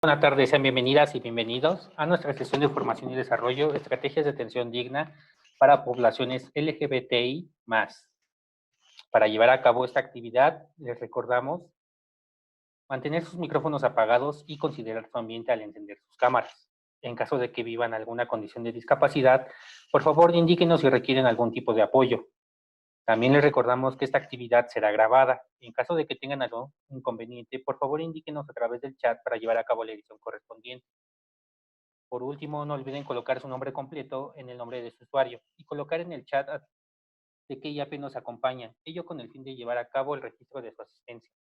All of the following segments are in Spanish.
Buenas tardes, sean bienvenidas y bienvenidos a nuestra sesión de formación y desarrollo, estrategias de atención digna para poblaciones LGBTI+. Para llevar a cabo esta actividad, les recordamos mantener sus micrófonos apagados y considerar su ambiente al encender sus cámaras. En caso de que vivan alguna condición de discapacidad, por favor indíquenos si requieren algún tipo de apoyo. También les recordamos que esta actividad será grabada. En caso de que tengan algún inconveniente, por favor indíquenos a través del chat para llevar a cabo la edición correspondiente. Por último, no olviden colocar su nombre completo en el nombre de su usuario y colocar en el chat de qué IAP nos acompañan, ello con el fin de llevar a cabo el registro de su asistencia.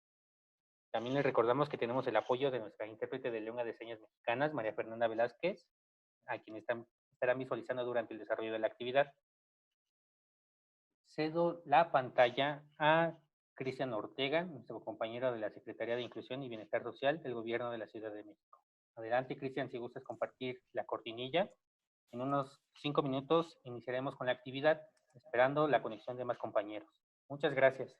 También les recordamos que tenemos el apoyo de nuestra intérprete de lengua de señas mexicanas, María Fernanda Velázquez, a quien estarán visualizando durante el desarrollo de la actividad. Cedo la pantalla a Cristian Ortega, nuestro compañero de la Secretaría de Inclusión y Bienestar Social del Gobierno de la Ciudad de México. Adelante, Cristian, si gustas compartir la cortinilla. En unos 5 minutos iniciaremos con la actividad, esperando la conexión de más compañeros. Muchas gracias.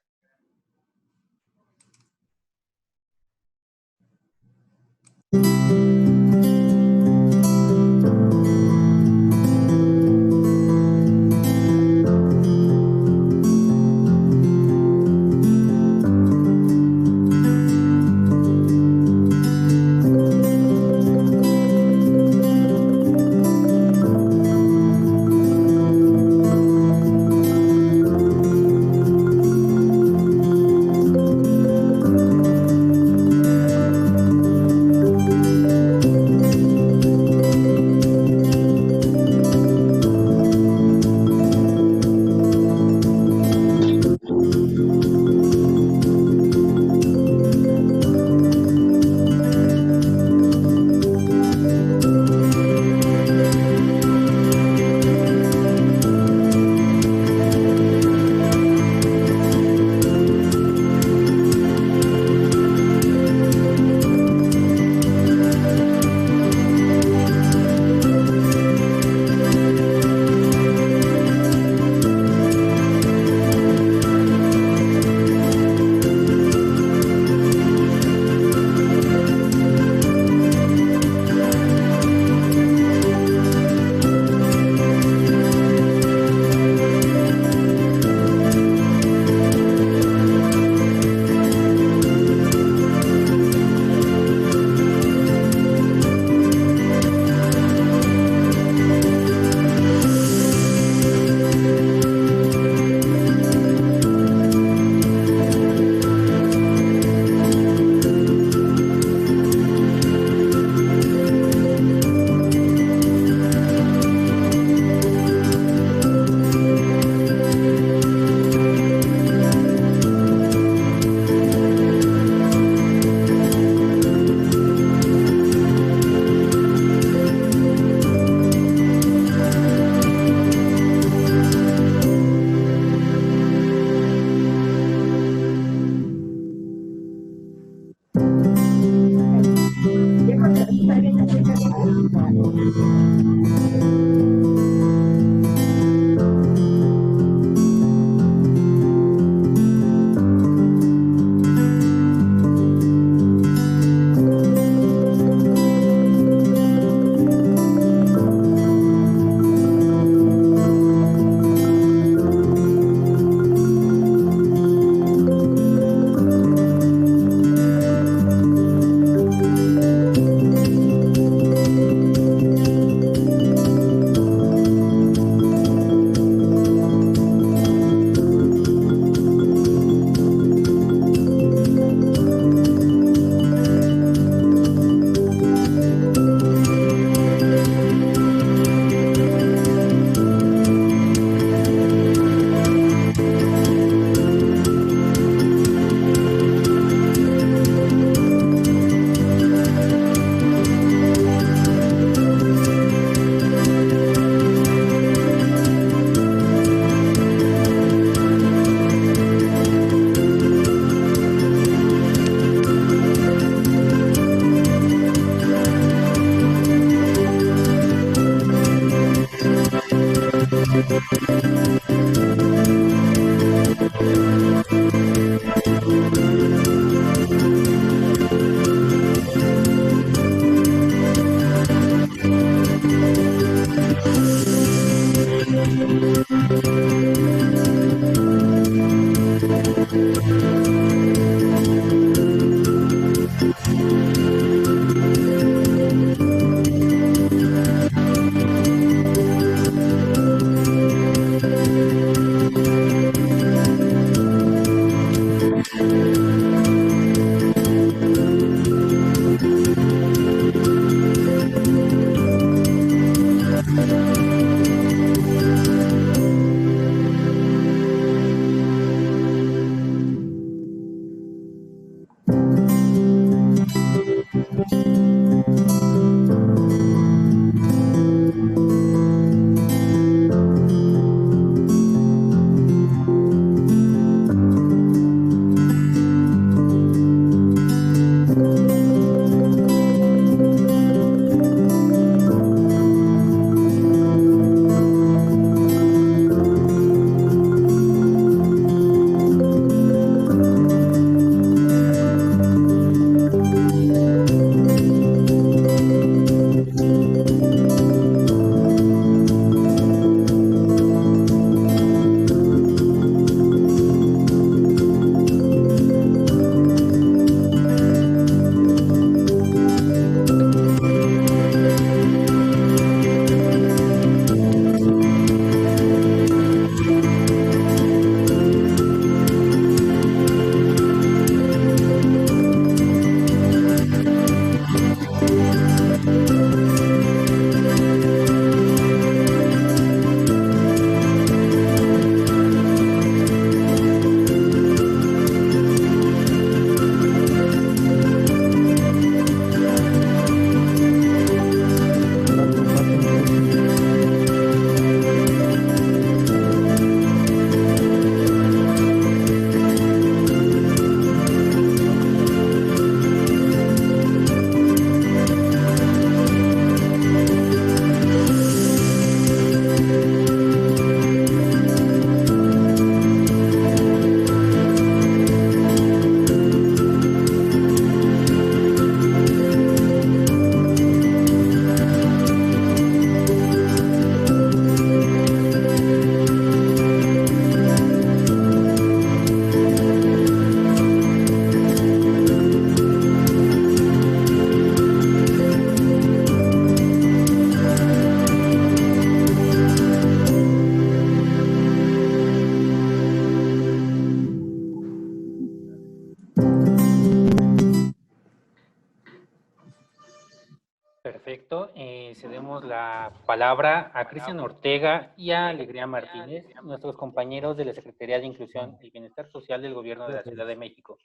Perfecto. Cedemos la palabra a Cristian Ortega y a Alegría Martínez, nuestros compañeros de la Secretaría de Inclusión y Bienestar Social del Gobierno de la Ciudad de México.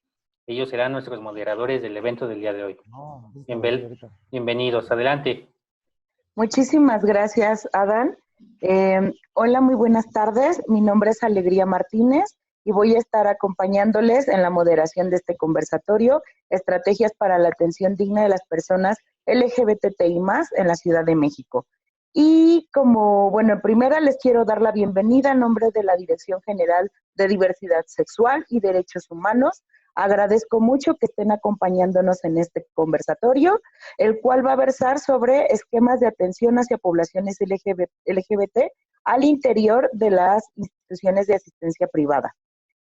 Ellos serán nuestros moderadores del evento del día de hoy. Bienvenidos. Adelante. Muchísimas gracias, Adán. Hola, muy buenas tardes. Mi nombre es Alegría Martínez y voy a estar acompañándoles en la moderación de este conversatorio, Estrategias para la Atención Digna de las Personas LGBTI+ en la Ciudad de México. Y en primera les quiero dar la bienvenida en nombre de la Dirección General de Diversidad Sexual y Derechos Humanos. Agradezco mucho que estén acompañándonos en este conversatorio, el cual va a versar sobre esquemas de atención hacia poblaciones LGBT al interior de las instituciones de asistencia privada.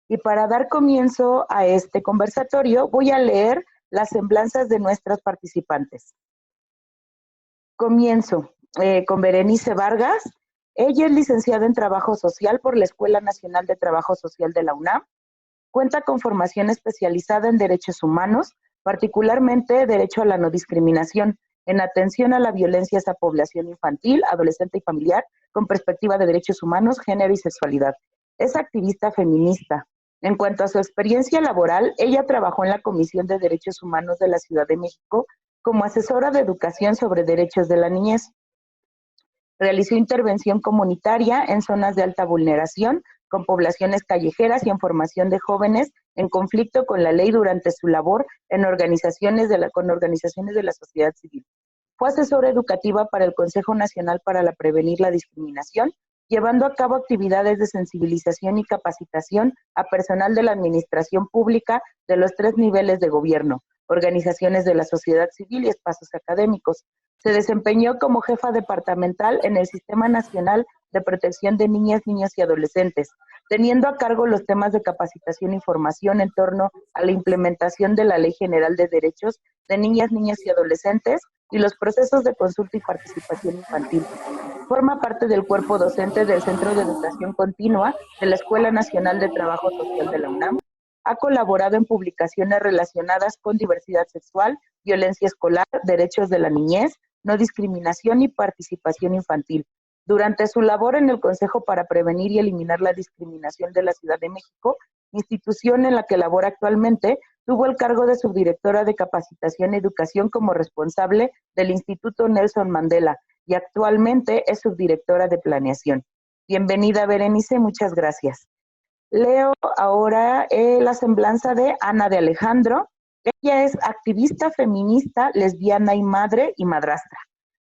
Y para dar comienzo a este conversatorio, voy a leer las semblanzas de nuestras participantes. Comienzo con Berenice Vargas. Ella es licenciada en Trabajo Social por la Escuela Nacional de Trabajo Social de la UNAM. Cuenta con formación especializada en derechos humanos, particularmente derecho a la no discriminación, en atención a la violencia hacia población infantil, adolescente y familiar, con perspectiva de derechos humanos, género y sexualidad. Es activista feminista. En cuanto a su experiencia laboral, ella trabajó en la Comisión de Derechos Humanos de la Ciudad de México como asesora de educación sobre derechos de la niñez. Realizó intervención comunitaria en zonas de alta vulneración, con poblaciones callejeras y en formación de jóvenes en conflicto con la ley durante su labor en con organizaciones de la sociedad civil. Fue asesora educativa para el Consejo Nacional para Prevenir la Discriminación, llevando a cabo actividades de sensibilización y capacitación a personal de la administración pública de los 3 niveles de gobierno, organizaciones de la sociedad civil y espacios académicos. Se desempeñó como jefa departamental en el Sistema Nacional de Protección de Niñas, Niños y Adolescentes. teniendo a cargo los temas de capacitación y formación en torno a la implementación de la Ley General de Derechos de Niñas, Niños y Adolescentes y los procesos de consulta y participación infantil. Forma parte del cuerpo docente del Centro de Educación Continua de la Escuela Nacional de Trabajo Social de la UNAM. Ha colaborado en publicaciones relacionadas con diversidad sexual, violencia escolar, derechos de la niñez, no discriminación y participación infantil. Durante su labor en el Consejo para Prevenir y Eliminar la Discriminación de la Ciudad de México, institución en la que labora actualmente, tuvo el cargo de subdirectora de Capacitación y Educación como responsable del Instituto Nelson Mandela y actualmente es subdirectora de Planeación. Bienvenida, Berenice, muchas gracias. Leo ahora la semblanza de Ana de Alejandro. Ella es activista feminista, lesbiana y madre y madrastra.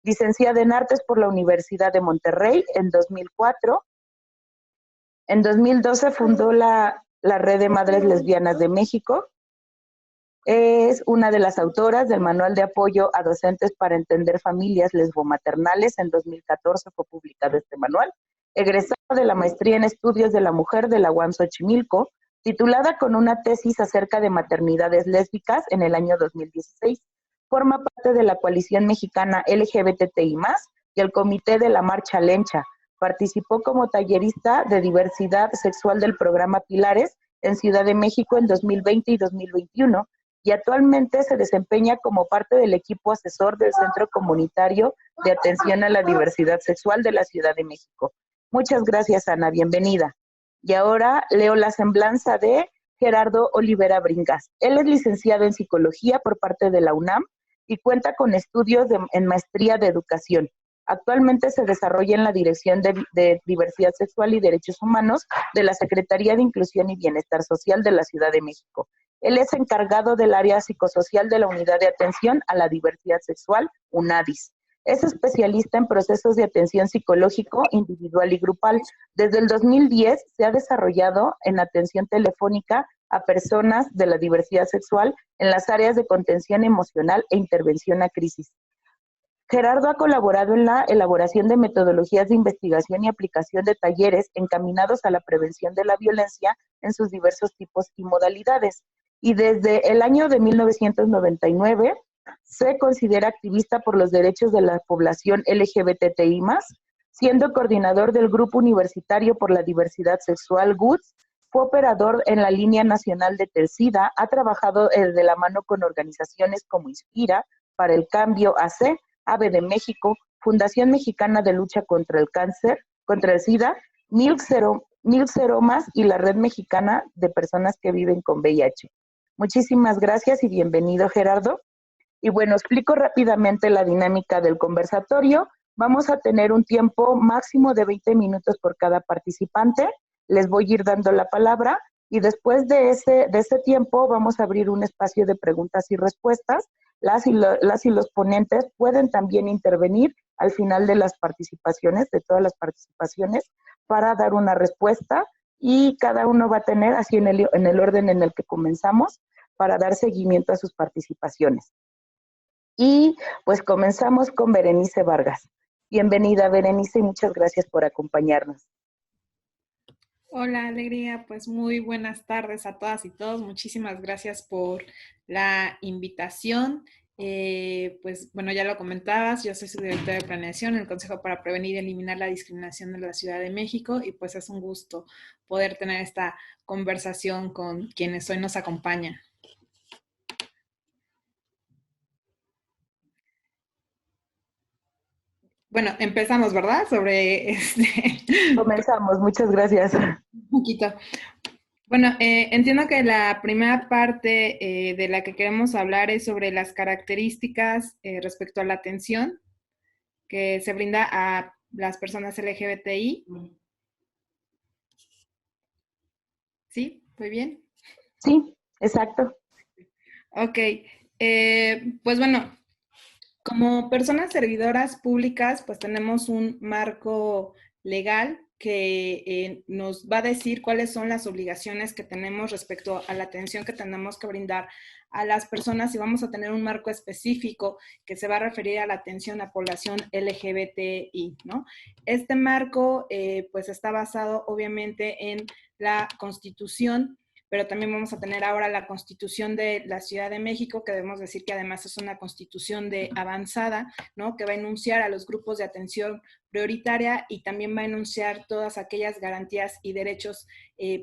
Licenciada en Artes por la Universidad de Monterrey en 2004. En 2012 fundó la Red de Madres Lesbianas de México. Es una de las autoras del Manual de Apoyo a Docentes para Entender Familias Lesbomaternales. En 2014 fue publicado este manual. Egresada de la Maestría en Estudios de la Mujer de la UAM Xochimilco, titulada con una tesis acerca de maternidades lésbicas en el año 2016. Forma parte de la coalición mexicana LGBTI+, y el comité de la Marcha Lencha. Participó como tallerista de diversidad sexual del programa Pilares en Ciudad de México en 2020 y 2021, y actualmente se desempeña como parte del equipo asesor del Centro Comunitario de Atención a la Diversidad Sexual de la Ciudad de México. Muchas gracias, Ana, bienvenida. Y ahora leo la semblanza de Gerardo Olivera Bringas. Él es licenciado en Psicología por parte de la UNAM y cuenta con estudios en Maestría de Educación. Actualmente se desarrolla en la Dirección de Diversidad Sexual y Derechos Humanos de la Secretaría de Inclusión y Bienestar Social de la Ciudad de México. Él es encargado del área psicosocial de la Unidad de Atención a la Diversidad Sexual, UNADIS. Es especialista en procesos de atención psicológico, individual y grupal. Desde el 2010 se ha desarrollado en atención telefónica a personas de la diversidad sexual en las áreas de contención emocional e intervención a crisis. Gerardo ha colaborado en la elaboración de metodologías de investigación y aplicación de talleres encaminados a la prevención de la violencia en sus diversos tipos y modalidades. Y desde el año de 1999 se considera activista por los derechos de la población LGBTI+, siendo coordinador del Grupo Universitario por la Diversidad Sexual GUDS, fue operador en la línea nacional de Telcida, ha trabajado de la mano con organizaciones como Inspira, Para el Cambio AC, AVE de México, Fundación Mexicana de Lucha contra el Cáncer, contra el SIDA, Milk Seromas y la Red Mexicana de Personas que Viven con VIH. Muchísimas gracias y bienvenido, Gerardo. Y bueno, explico rápidamente la dinámica del conversatorio. Vamos a tener un tiempo máximo de 20 minutos por cada participante. Les voy a ir dando la palabra y después de ese tiempo vamos a abrir un espacio de preguntas y respuestas. Las y los ponentes pueden también intervenir al final de las participaciones, de todas las participaciones, para dar una respuesta y cada uno va a tener, así en el orden en el que comenzamos, para dar seguimiento a sus participaciones. Y pues comenzamos con Berenice Vargas. Bienvenida, Berenice, y muchas gracias por acompañarnos. Hola, Alegría, pues muy buenas tardes a todas y todos. Muchísimas gracias por la invitación. Pues bueno, ya lo comentabas, yo soy subdirectora de Planeación en el Consejo para Prevenir y Eliminar la Discriminación de la Ciudad de México y pues es un gusto poder tener esta conversación con quienes hoy nos acompañan. Bueno, empezamos, ¿verdad? Comenzamos, muchas gracias. Un poquito. Bueno, entiendo que la primera parte de la que queremos hablar es sobre las características respecto a la atención que se brinda a las personas LGBTI. ¿Sí? ¿Muy bien? Sí, exacto. Ok. Pues bueno, como personas servidoras públicas, pues tenemos un marco legal que nos va a decir cuáles son las obligaciones que tenemos respecto a la atención que tenemos que brindar a las personas, y vamos a tener un marco específico que se va a referir a la atención a población LGBTI, ¿no? Este marco pues está basado obviamente en la Constitución, pero también vamos a tener ahora la Constitución de la Ciudad de México, que debemos decir que además es una constitución de avanzada, ¿no? Que va a enunciar a los grupos de atención prioritaria y también va a enunciar todas aquellas garantías y derechos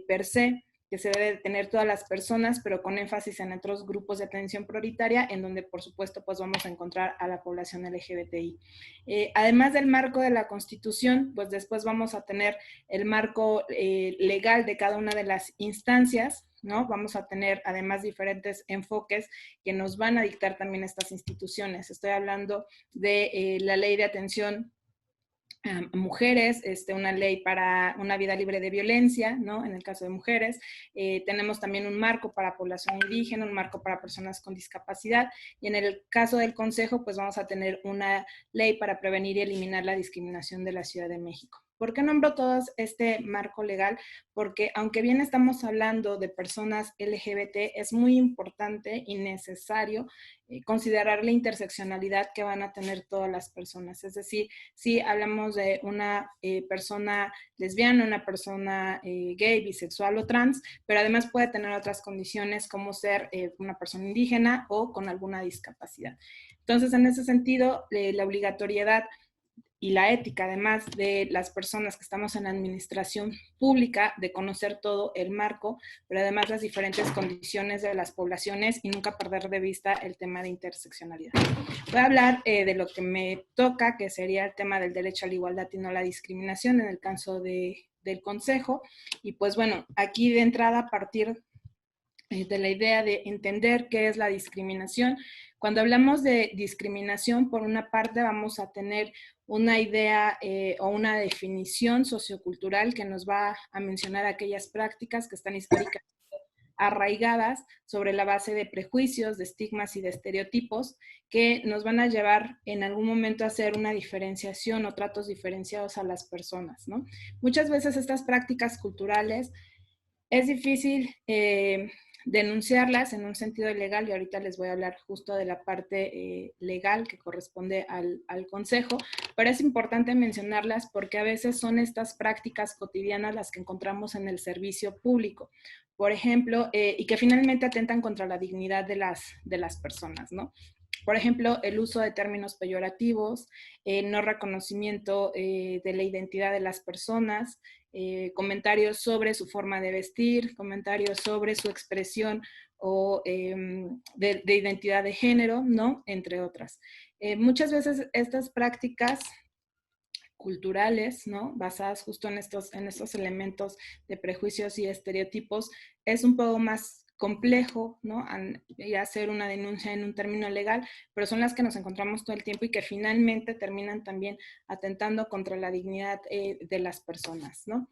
per se que se debe tener todas las personas, pero con énfasis en otros grupos de atención prioritaria, en donde por supuesto pues vamos a encontrar a la población LGBTI. Además del marco de la Constitución, pues después vamos a tener el marco legal de cada una de las instancias, ¿no? Vamos a tener además diferentes enfoques que nos van a dictar también estas instituciones. Estoy hablando de la Ley de Atención mujeres, una ley para una vida libre de violencia, ¿no? En el caso de mujeres. Tenemos también un marco para población indígena, un marco para personas con discapacidad, y en el caso del Consejo, pues vamos a tener una ley para prevenir y eliminar la discriminación de la Ciudad de México. ¿Por qué nombro todo este marco legal? Porque aunque bien estamos hablando de personas LGBT, es muy importante y necesario considerar la interseccionalidad que van a tener todas las personas. Es decir, si hablamos de una persona lesbiana, una persona gay, bisexual o trans, pero además puede tener otras condiciones como ser una persona indígena o con alguna discapacidad. Entonces, en ese sentido, la obligatoriedad y la ética, además de las personas que estamos en la administración pública, de conocer todo el marco, pero además las diferentes condiciones de las poblaciones y nunca perder de vista el tema de interseccionalidad. Voy a hablar de lo que me toca, que sería el tema del derecho a la igualdad y no la discriminación en el caso del Consejo. Y pues bueno, aquí de entrada a partir de la idea de entender qué es la discriminación. Cuando hablamos de discriminación, por una parte vamos a tener una idea o una definición sociocultural que nos va a mencionar aquellas prácticas que están históricamente arraigadas sobre la base de prejuicios, de estigmas y de estereotipos que nos van a llevar en algún momento a hacer una diferenciación o tratos diferenciados a las personas, ¿no? Muchas veces estas prácticas culturales es difícil denunciarlas en un sentido legal, y ahorita les voy a hablar justo de la parte legal que corresponde al Consejo, pero es importante mencionarlas porque a veces son estas prácticas cotidianas las que encontramos en el servicio público, por ejemplo, y que finalmente atentan contra la dignidad de las personas, ¿no? Por ejemplo, el uso de términos peyorativos, no reconocimiento de la identidad de las personas, comentarios sobre su forma de vestir, comentarios sobre su expresión o de identidad de género, ¿no? Entre otras. Muchas veces estas prácticas culturales, ¿no? Basadas justo en estos elementos de prejuicios y estereotipos, es un poco más complejo, ¿no? Ir a hacer una denuncia en un término legal, pero son las que nos encontramos todo el tiempo y que finalmente terminan también atentando contra la dignidad de las personas, ¿no?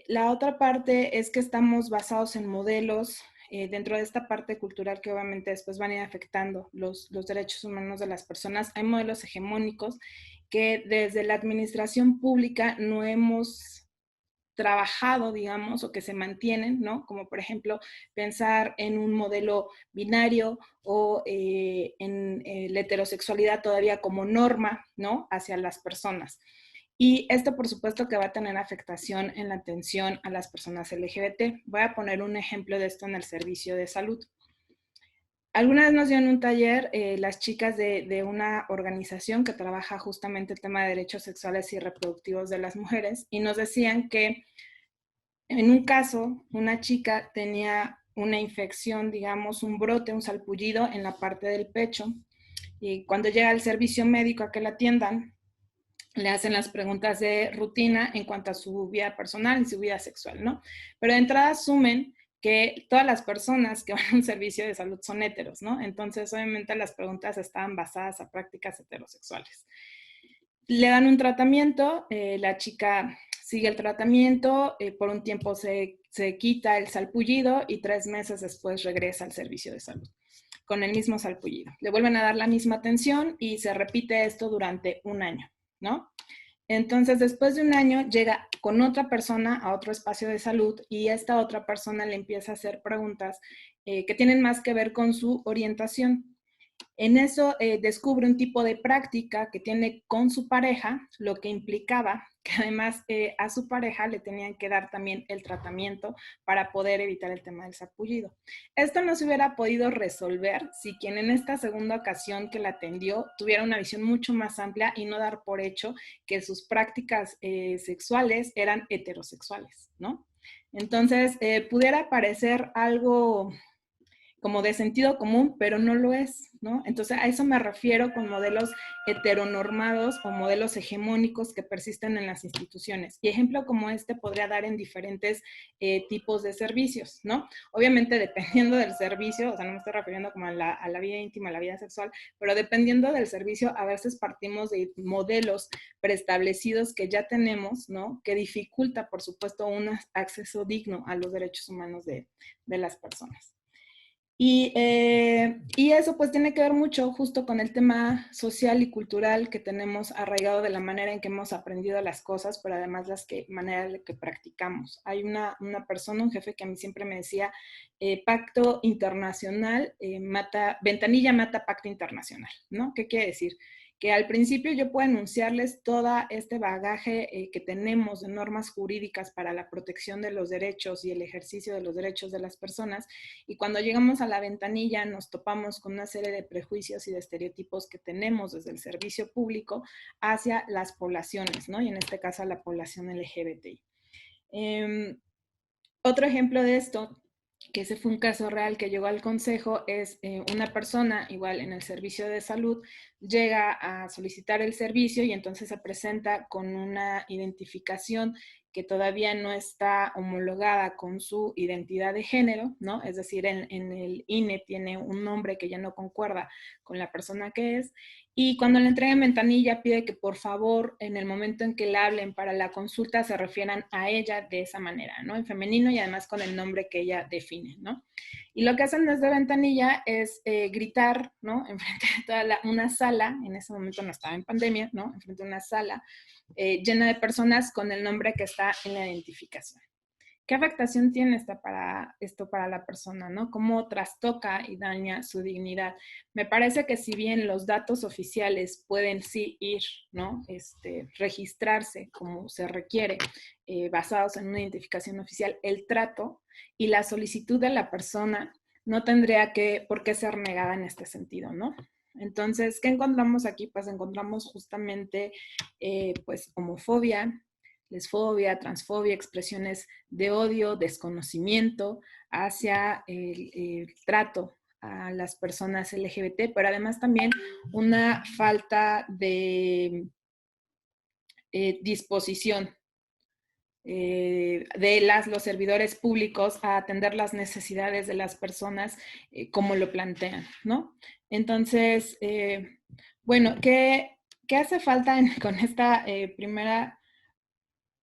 La otra parte es que estamos basados en modelos dentro de esta parte cultural que obviamente después van a ir afectando los derechos humanos de las personas. Hay modelos hegemónicos que desde la administración pública no hemos trabajado, digamos, o que se mantienen, ¿no? Como por ejemplo pensar en un modelo binario o en la heterosexualidad todavía como norma, ¿no? Hacia las personas. Y esto, por supuesto, que va a tener afectación en la atención a las personas LGBT. Voy a poner un ejemplo de esto en el servicio de salud. Alguna vez nos dieron un taller las chicas de una organización que trabaja justamente el tema de derechos sexuales y reproductivos de las mujeres y nos decían que en un caso una chica tenía una infección, digamos, un brote, un salpullido en la parte del pecho y cuando llega al servicio médico a que la atiendan, le hacen las preguntas de rutina en cuanto a su vida personal y su vida sexual, ¿no? Pero de entrada asumen que todas las personas que van a un servicio de salud son heteros, ¿no? Entonces, obviamente, las preguntas estaban basadas a prácticas heterosexuales. Le dan un tratamiento, la chica sigue el tratamiento, por un tiempo se quita el salpullido y 3 meses después regresa al servicio de salud con el mismo salpullido. Le vuelven a dar la misma atención y se repite esto durante un año, ¿no? Entonces, después de un año, llega con otra persona a otro espacio de salud y esta otra persona le empieza a hacer preguntas que tienen más que ver con su orientación. En eso descubre un tipo de práctica que tiene con su pareja, lo que implicaba que además a su pareja le tenían que dar también el tratamiento para poder evitar el tema del sarpullido. Esto no se hubiera podido resolver si quien en esta segunda ocasión que la atendió tuviera una visión mucho más amplia y no dar por hecho que sus prácticas sexuales eran heterosexuales, ¿no? Entonces, pudiera parecer algo como de sentido común, pero no lo es, ¿no? Entonces, a eso me refiero con modelos heteronormados o modelos hegemónicos que persisten en las instituciones. Y ejemplo como este podría dar en diferentes tipos de servicios, ¿no? Obviamente, dependiendo del servicio, o sea, no me estoy refiriendo como a la vida íntima, a la vida sexual, pero dependiendo del servicio, a veces partimos de modelos preestablecidos que ya tenemos, ¿no? Que dificulta, por supuesto, un acceso digno a los derechos humanos de las personas. Y eso pues tiene que ver mucho justo con el tema social y cultural que tenemos arraigado de la manera en que hemos aprendido las cosas, pero además manera en la que practicamos. Hay una persona, un jefe que a mí siempre me decía, pacto internacional ventanilla mata pacto internacional, ¿no? ¿Qué quiere decir? Que al principio yo puedo enunciarles todo este bagaje que tenemos de normas jurídicas para la protección de los derechos y el ejercicio de los derechos de las personas, y cuando llegamos a la ventanilla nos topamos con una serie de prejuicios y de estereotipos que tenemos desde el servicio público hacia las poblaciones, ¿no? Y en este caso a la población LGBTI. Otro ejemplo de esto, que ese fue un caso real que llegó al consejo, es una persona, igual en el servicio de salud, llega a solicitar el servicio y entonces se presenta con una identificación que todavía no está homologada con su identidad de género, ¿no? Es decir, en el INE tiene un nombre que ya no concuerda con la persona que es, y cuando le entrega en ventanilla pide que por favor en el momento en que le hablen para la consulta se refieran a ella de esa manera, ¿no? En femenino y además con el nombre que ella define, ¿no? Y lo que hacen desde ventanilla es gritar, ¿no? Enfrente de toda una sala, en ese momento no estaba en pandemia, ¿no? Enfrente de una sala llena de personas con el nombre que está en la identificación. ¿Qué afectación tiene esto para la persona, ¿no? ¿Cómo trastoca y daña su dignidad? Me parece que si bien los datos oficiales pueden sí ir, ¿no? Registrarse como se requiere, basados en una identificación oficial, el trato y la solicitud de la persona no tendría por qué ser negada en este sentido, ¿no? Entonces, ¿qué encontramos aquí? Pues encontramos justamente, pues, homofobia, lesfobia, transfobia, expresiones de odio, desconocimiento hacia el trato a las personas LGBT, pero además también una falta de disposición de los servidores públicos a atender las necesidades de las personas como lo plantean, ¿no? Entonces, bueno, ¿qué hace falta con esta primera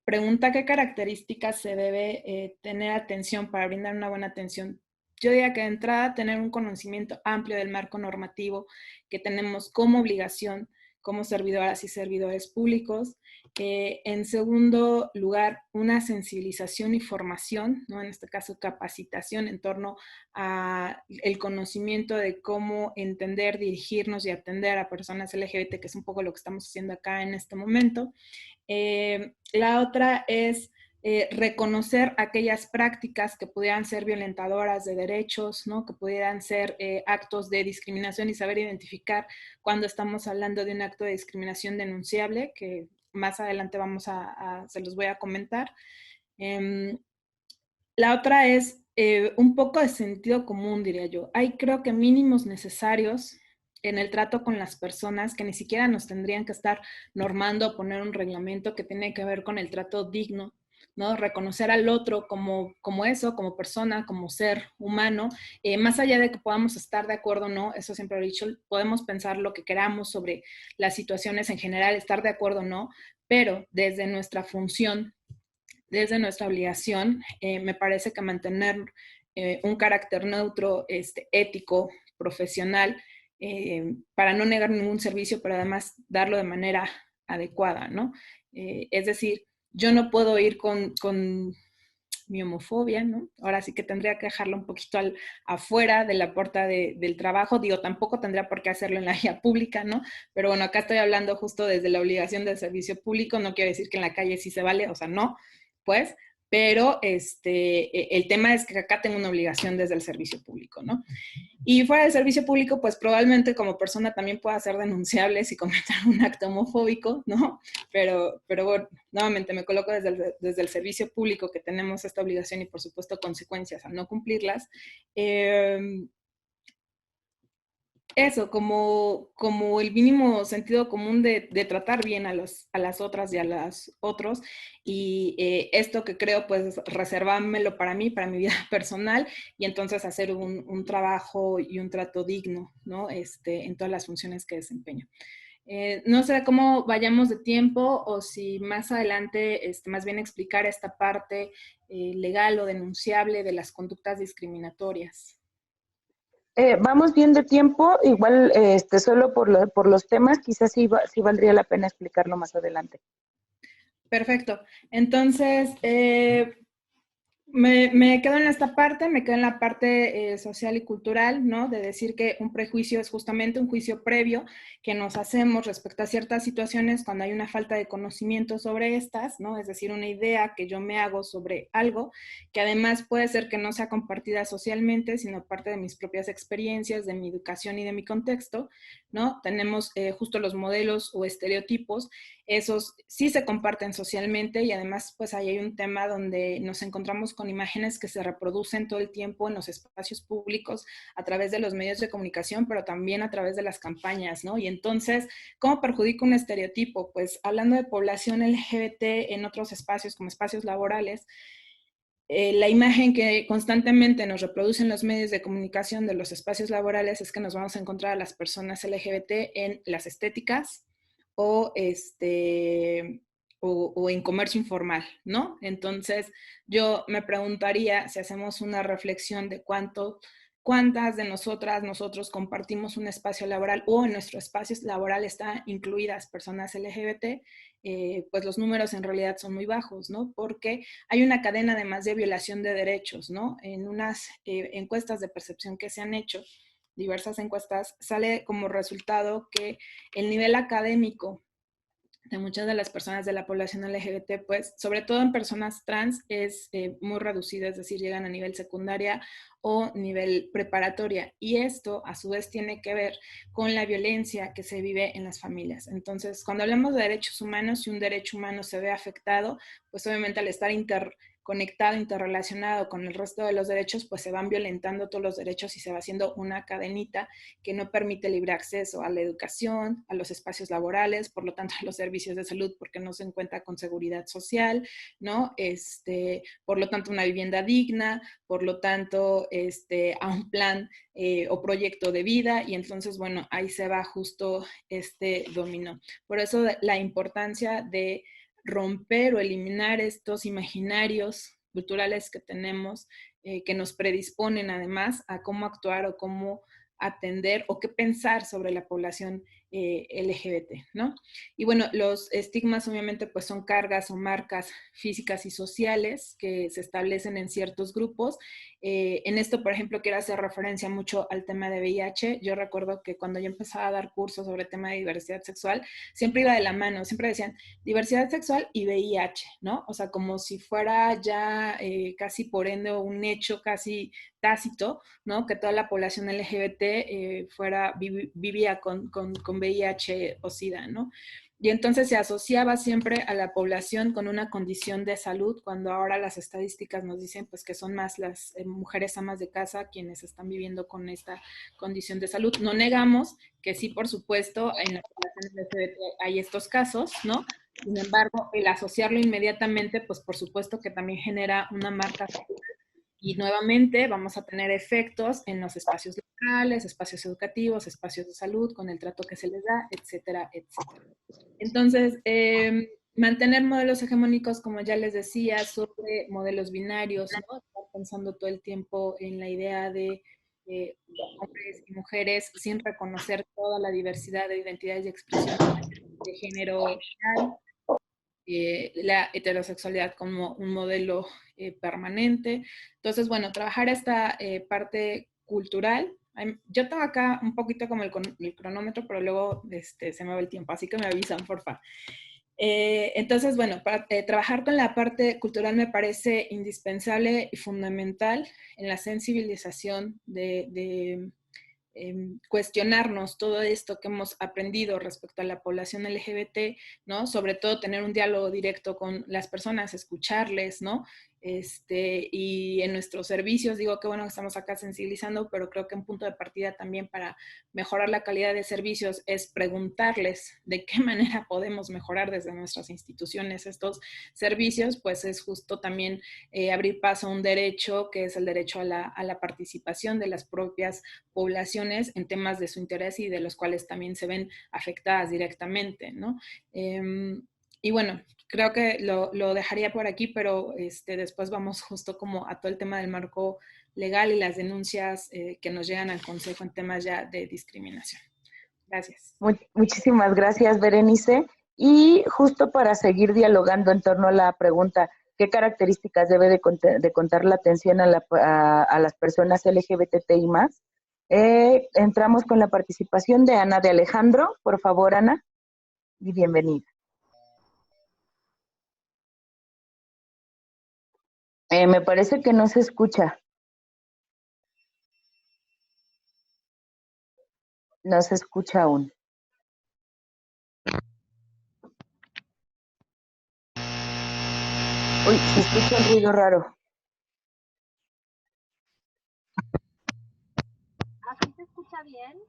pregunta? ¿Qué características se debe tener atención para brindar una buena atención? Yo diría que de entrada tener un conocimiento amplio del marco normativo que tenemos como obligación como servidoras y servidores públicos. En segundo lugar, una sensibilización y formación, ¿no? En este caso capacitación en torno a el conocimiento de cómo entender, dirigirnos y atender a personas LGBT, que es un poco lo que estamos haciendo acá en este momento. La otra es reconocer aquellas prácticas que pudieran ser violentadoras de derechos, ¿no? Que pudieran ser actos de discriminación y saber identificar cuando estamos hablando de un acto de discriminación denunciable, que más adelante se los voy a comentar. La otra es un poco de sentido común, diría yo. Hay, creo que, mínimos necesarios en el trato con las personas que ni siquiera nos tendrían que estar normando o poner un reglamento que tiene que ver con el trato digno, ¿no? Reconocer al otro como eso, como persona, como ser humano, más allá de que podamos estar de acuerdo o no, eso siempre lo he dicho, podemos pensar lo que queramos sobre las situaciones en general, estar de acuerdo o no, pero desde nuestra función, desde nuestra obligación, me parece que mantener un carácter neutro, ético, profesional, para no negar ningún servicio, pero además darlo de manera adecuada, ¿no? Es decir, yo no puedo ir con mi homofobia, ¿no? Ahora sí que tendría que dejarlo un poquito afuera de la puerta del trabajo. Digo, tampoco tendría por qué hacerlo en la vía pública, ¿no? Pero bueno, acá estoy hablando justo desde la obligación del servicio público. No quiero decir que en la calle sí se vale, o sea, no, pues, pero el tema es que acá tengo una obligación desde el servicio público, ¿no? Y fuera del servicio público, pues probablemente como persona también pueda ser denunciable si cometer un acto homofóbico, ¿no? Pero bueno, nuevamente me coloco desde el servicio público que tenemos esta obligación y por supuesto consecuencias al no cumplirlas. Eso, como el mínimo sentido común de tratar bien a las otras y a los otros. Y esto que creo, pues reservármelo para mí, para mi vida personal, y entonces hacer un trabajo y un trato digno, ¿no? En todas las funciones que desempeño. No sé cómo vayamos de tiempo o si más adelante, más bien explicar esta parte legal o denunciable de las conductas discriminatorias. Vamos bien de tiempo, igual solo por los temas, quizás sí valdría la pena explicarlo más adelante. Perfecto. Entonces, me quedo en esta parte, me quedo en la parte social y cultural, ¿no? De decir que un prejuicio es justamente un juicio previo que nos hacemos respecto a ciertas situaciones cuando hay una falta de conocimiento sobre estas, ¿no? Es decir, una idea que yo me hago sobre algo que además puede ser que no sea compartida socialmente, sino parte de mis propias experiencias, de mi educación y de mi contexto, ¿no? Tenemos justo los modelos o estereotipos, esos sí se comparten socialmente y además pues ahí hay un tema donde nos encontramos con imágenes que se reproducen todo el tiempo en los espacios públicos a través de los medios de comunicación, pero también a través de las campañas, ¿no? Y entonces, ¿cómo perjudica un estereotipo? Pues hablando de población LGBT en otros espacios como espacios laborales, la imagen que constantemente nos reproducen los medios de comunicación de los espacios laborales es que nos vamos a encontrar a las personas LGBT en las estéticas o, o en comercio informal, ¿no? Entonces, yo me preguntaría si hacemos una reflexión de cuántas de nosotros compartimos un espacio laboral o en nuestro espacio laboral están incluidas personas LGBT, pues los números en realidad son muy bajos, ¿no? Porque hay una cadena además de violación de derechos, ¿no? En unas encuestas de percepción que se han hecho, diversas encuestas, sale como resultado que el nivel académico de muchas de las personas de la población LGBT, pues, sobre todo en personas trans, es muy reducido, es decir, llegan a nivel secundaria o nivel preparatoria. Y esto, a su vez, tiene que ver con la violencia que se vive en las familias. Entonces, cuando hablamos de derechos humanos, si un derecho humano se ve afectado, pues obviamente al estar conectado, interrelacionado con el resto de los derechos, pues se van violentando todos los derechos y se va haciendo una cadenita que no permite libre acceso a la educación, a los espacios laborales, por lo tanto a los servicios de salud porque no se encuentra con seguridad social, ¿no? Por lo tanto, una vivienda digna, por lo tanto, a un plan o proyecto de vida, y entonces, bueno, ahí se va justo este dominó. Por eso la importancia de romper o eliminar estos imaginarios culturales que tenemos, que nos predisponen además a cómo actuar o cómo atender o qué pensar sobre la población LGBT, ¿no? Y bueno, los estigmas obviamente pues son cargas o marcas físicas y sociales que se establecen en ciertos grupos. En esto, por ejemplo, quiero hacer referencia mucho al tema de VIH. Yo recuerdo que cuando yo empezaba a dar cursos sobre el tema de diversidad sexual, siempre iba de la mano, siempre decían diversidad sexual y VIH, ¿no? O sea, como si fuera ya casi por ende un hecho casi tácito, ¿no? Que toda la población LGBT vivía con VIH o SIDA, ¿no? Y entonces se asociaba siempre a la población con una condición de salud, cuando ahora las estadísticas nos dicen pues que son más las mujeres amas de casa quienes están viviendo con esta condición de salud. No negamos que sí, por supuesto, en la población LGBT hay estos casos, ¿no? Sin embargo, el asociarlo inmediatamente, pues por supuesto que también genera una marca y nuevamente vamos a tener efectos en los espacios locales, espacios educativos, espacios de salud, con el trato que se les da, etcétera, etcétera. Entonces, mantener modelos hegemónicos, como ya les decía, sobre modelos binarios, ¿no? Estar pensando todo el tiempo en la idea de hombres y mujeres sin reconocer toda la diversidad de identidades y expresiones de género real, la heterosexualidad como un modelo permanente. Entonces, bueno, trabajar esta parte cultural. Yo tengo acá un poquito como el cronómetro, pero luego se me va el tiempo, así que me avisan, porfa. Entonces, bueno, para trabajar con la parte cultural me parece indispensable y fundamental en la sensibilización de cuestionarnos todo esto que hemos aprendido respecto a la población LGBT, ¿no? Sobre todo tener un diálogo directo con las personas, escucharles, ¿no? Y en nuestros servicios, digo que bueno que estamos acá sensibilizando, pero creo que un punto de partida también para mejorar la calidad de servicios es preguntarles de qué manera podemos mejorar desde nuestras instituciones estos servicios, pues es justo también abrir paso a un derecho que es el derecho a la participación de las propias poblaciones en temas de su interés y de los cuales también se ven afectadas directamente, ¿no? Y bueno, creo que lo dejaría por aquí, pero después vamos justo como a todo el tema del marco legal y las denuncias que nos llegan al Consejo en temas ya de discriminación. Gracias. Muchísimas gracias, Berenice. Y justo para seguir dialogando en torno a la pregunta, ¿qué características debe de contar la atención a las personas LGBTI más? Entramos con la participación de Ana de Alejandro. Por favor, Ana, y bienvenida. Me parece que no se escucha. No se escucha aún. Uy, se escucha un ruido raro. ¿Así se escucha bien?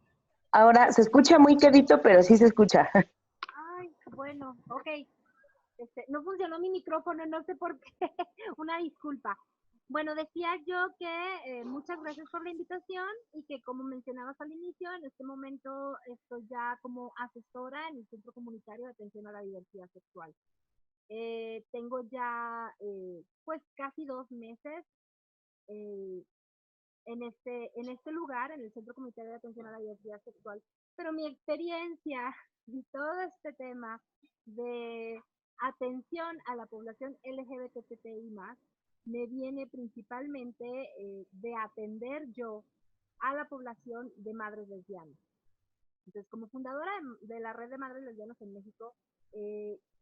Ahora se escucha muy quedito, pero sí se escucha. Ay, bueno, ok. No funcionó mi micrófono, no sé por qué. Una disculpa. Bueno, decía yo que muchas gracias por la invitación y que como mencionabas al inicio, en este momento estoy ya como asesora en el Centro Comunitario de Atención a la Diversidad Sexual. Tengo ya pues casi 2 meses eh, en este lugar, en el Centro Comunitario de Atención a la Diversidad Sexual, pero mi experiencia y todo este tema de atención a la población LGBTI+, me viene principalmente de atender yo a la población de madres lesbianas. Entonces, como fundadora de la red de madres lesbianas en México,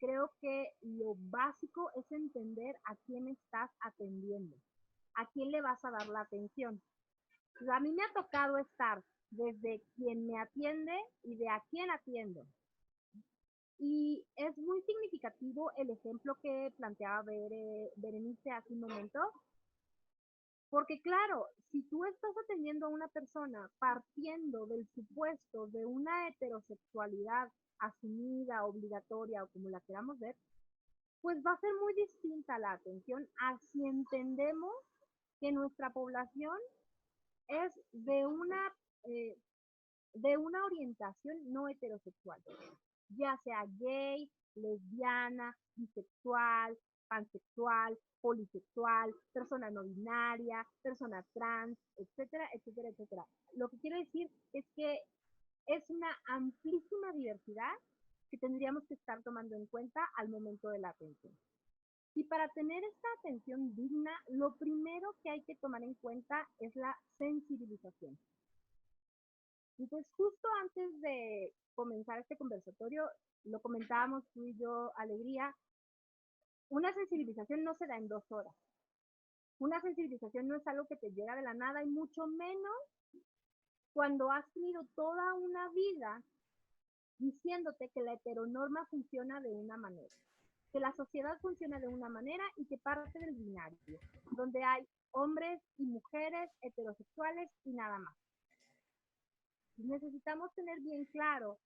creo que lo básico es entender a quién estás atendiendo, a quién le vas a dar la atención. Pues a mí me ha tocado estar desde quien me atiende y de a quién atiendo. Y es muy significativo el ejemplo que planteaba Berenice hace un momento, porque claro, si tú estás atendiendo a una persona partiendo del supuesto de una heterosexualidad asumida, obligatoria o como la queramos ver, pues va a ser muy distinta la atención a si entendemos que nuestra población es eh, de una orientación no heterosexual, ya sea gay, lesbiana, bisexual, pansexual, polisexual, persona no binaria, persona trans, etcétera, etcétera, etcétera. Lo que quiero decir es que es una amplísima diversidad que tendríamos que estar tomando en cuenta al momento de la atención. Y para tener esta atención digna, lo primero que hay que tomar en cuenta es la sensibilización. Entonces, justo antes de comenzar este conversatorio, lo comentábamos tú y yo, Alegría, una sensibilización no se da en 2 horas. Una sensibilización no es algo que te llega de la nada y mucho menos cuando has tenido toda una vida diciéndote que la heteronorma funciona de una manera, que la sociedad funciona de una manera y que parte del binario, donde hay hombres y mujeres heterosexuales y nada más. Necesitamos tener bien claro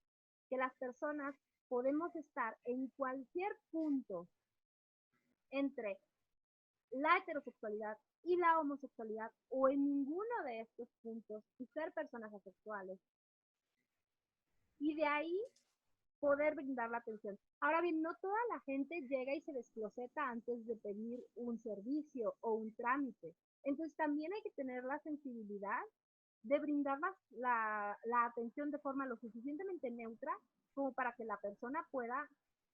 que las personas podemos estar en cualquier punto entre la heterosexualidad y la homosexualidad o en ninguno de estos puntos y ser personas asexuales. Y de ahí poder brindar la atención. Ahora bien, no toda la gente llega y se descloseta antes de pedir un servicio o un trámite. Entonces también hay que tener la sensibilidad de brindar la atención de forma lo suficientemente neutra como para que la persona pueda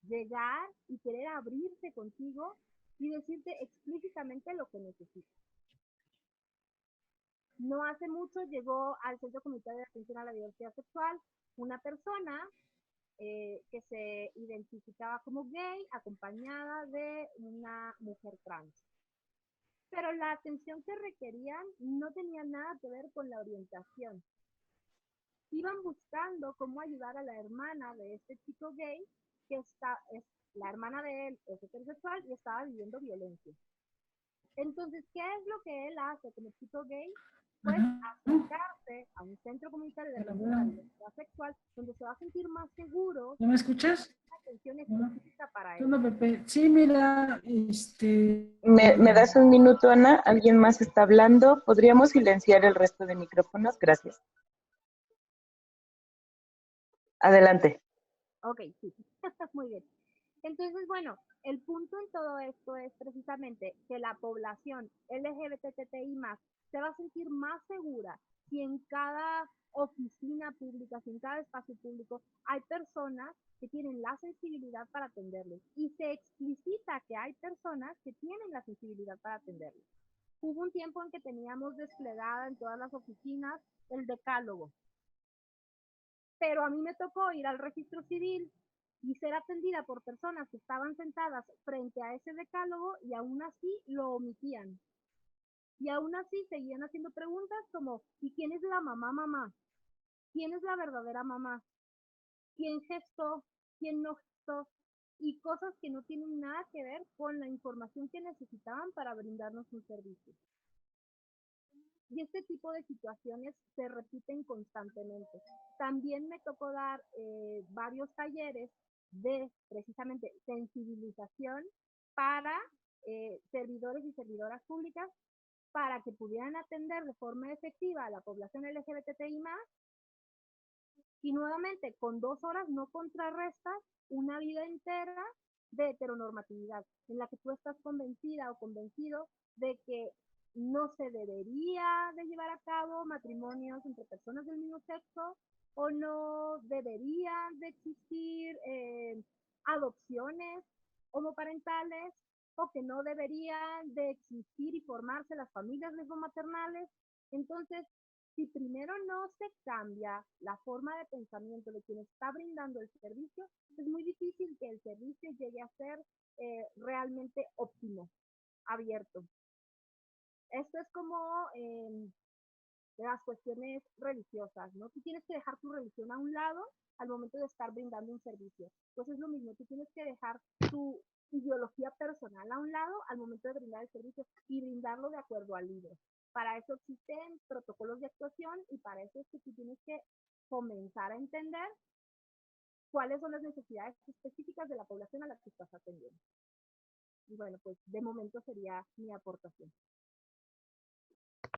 llegar y querer abrirse contigo y decirte explícitamente lo que necesitas. No hace mucho llegó al Centro Comunitario de Atención a la Diversidad Sexual una persona que se identificaba como gay acompañada de una mujer trans. Pero la atención que requerían no tenía nada que ver con la orientación. Iban buscando cómo ayudar a la hermana de este chico gay, que es la hermana de él, es heterosexual y estaba viviendo violencia. Entonces, ¿qué es lo que él hace como chico gay? Pues acercarse a un centro comunitario de atención a la diversidad sexual donde se va a sentir más seguro. ¿No me escuchas? Una atención específica para él. No, Pepe. Sí, mira, ¿Me das un minuto, Ana? ¿Alguien más está hablando? ¿Podríamos silenciar el resto de micrófonos? Gracias. Adelante. Ok, sí. Muy bien. Entonces, bueno, el punto en todo esto es precisamente que la población LGBTTI+, se va a sentir más segura si en cada oficina pública, si en cada espacio público hay personas que tienen la sensibilidad para atenderles y se explicita que hay personas que tienen la sensibilidad para atenderles. Hubo un tiempo en que teníamos desplegada en todas las oficinas el decálogo, pero a mí me tocó ir al registro civil y ser atendida por personas que estaban sentadas frente a ese decálogo y aún así lo omitían. Y aún así seguían haciendo preguntas como, ¿y quién es la mamá? ¿Quién es la verdadera mamá? ¿Quién gestó? ¿Quién no gestó? Y cosas que no tienen nada que ver con la información que necesitaban para brindarnos un servicio. Y este tipo de situaciones se repiten constantemente. También me tocó dar varios talleres de precisamente sensibilización para servidores y servidoras públicas para que pudieran atender de forma efectiva a la población LGBTI+, y nuevamente con 2 horas no contrarrestas una vida entera de heteronormatividad, en la que tú estás convencida o convencido de que no se debería de llevar a cabo matrimonios entre personas del mismo sexo, o no deberían de existir adopciones homoparentales, o que no deberían de existir y formarse las familias lesbomaternales. Entonces, si primero no se cambia la forma de pensamiento de quien está brindando el servicio, es muy difícil que el servicio llegue a ser realmente óptimo, abierto. Esto es como las cuestiones religiosas, ¿no? Tú tienes que dejar tu religión a un lado al momento de estar brindando un servicio. Pues es lo mismo, tú tienes que dejar tu ideología personal a un lado al momento de brindar el servicio y brindarlo de acuerdo al libro. Para eso existen protocolos de actuación y para eso es que tú tienes que comenzar a entender cuáles son las necesidades específicas de la población a la que estás atendiendo. Y bueno, pues de momento sería mi aportación.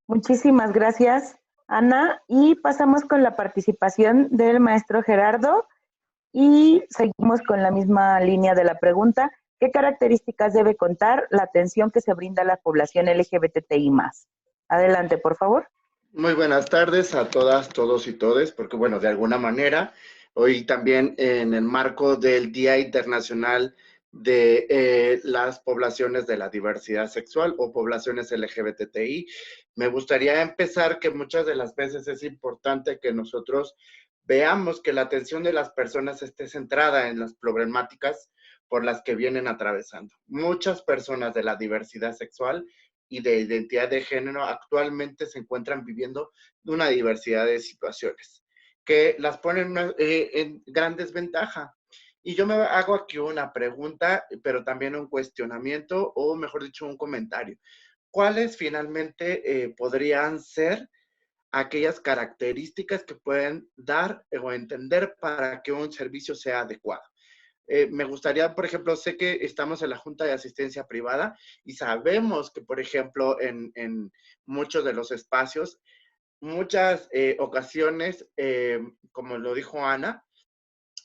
Muchísimas gracias, Ana. Y pasamos con la participación del maestro Gerardo y seguimos con la misma línea de la pregunta. ¿Qué características debe contar la atención que se brinda a la población LGBTI+? Adelante, por favor. Muy buenas tardes a todas, todos y todes, porque bueno, de alguna manera, hoy también en el marco del Día Internacional de las poblaciones de la diversidad sexual o poblaciones LGBTI, me gustaría empezar que muchas de las veces es importante que nosotros veamos que la atención de las personas esté centrada en las problemáticas por las que vienen atravesando. Muchas personas de la diversidad sexual y de identidad de género actualmente se encuentran viviendo una diversidad de situaciones que las ponen en gran desventaja. Y yo me hago aquí una pregunta, pero también un cuestionamiento, o mejor dicho, un comentario. ¿Cuáles finalmente podrían ser aquellas características que pueden dar o entender para que un servicio sea adecuado? Me gustaría, por ejemplo, sé que estamos en la Junta de Asistencia Privada y sabemos que, por ejemplo, en muchos de los espacios, muchas ocasiones, como lo dijo Ana,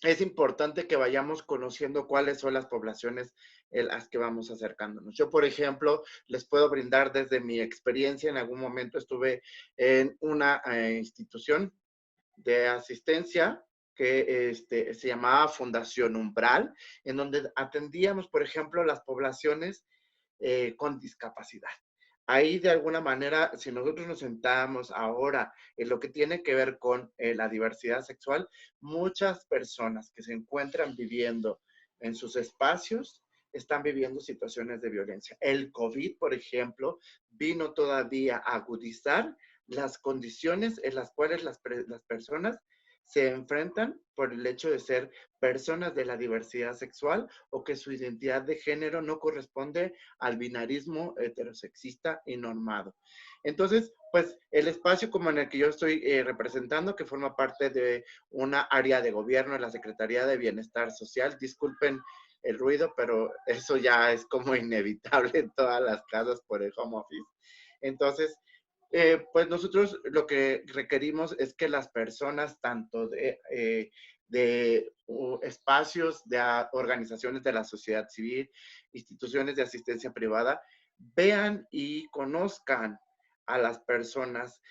es importante que vayamos conociendo cuáles son las poblaciones en las que vamos acercándonos. Yo, por ejemplo, les puedo brindar desde mi experiencia, en algún momento estuve en una institución de asistencia que se llamaba Fundación Umbral, en donde atendíamos, por ejemplo, las poblaciones con discapacidad. Ahí, de alguna manera, si nosotros nos sentamos ahora en lo que tiene que ver con la diversidad sexual, muchas personas que se encuentran viviendo en sus espacios están viviendo situaciones de violencia. El COVID, por ejemplo, vino todavía a agudizar las condiciones en las cuales las personas se enfrentan por el hecho de ser personas de la diversidad sexual o que su identidad de género no corresponde al binarismo heterosexista y normado. Entonces, pues el espacio como en el que yo estoy representando, que forma parte de una área de gobierno en la Secretaría de Bienestar Social, disculpen el ruido, pero eso ya es como inevitable en todas las casas por el home office. Entonces, pues nosotros lo que requerimos es que las personas, tanto de espacios, de organizaciones de la sociedad civil, instituciones de asistencia privada, vean y conozcan a las personas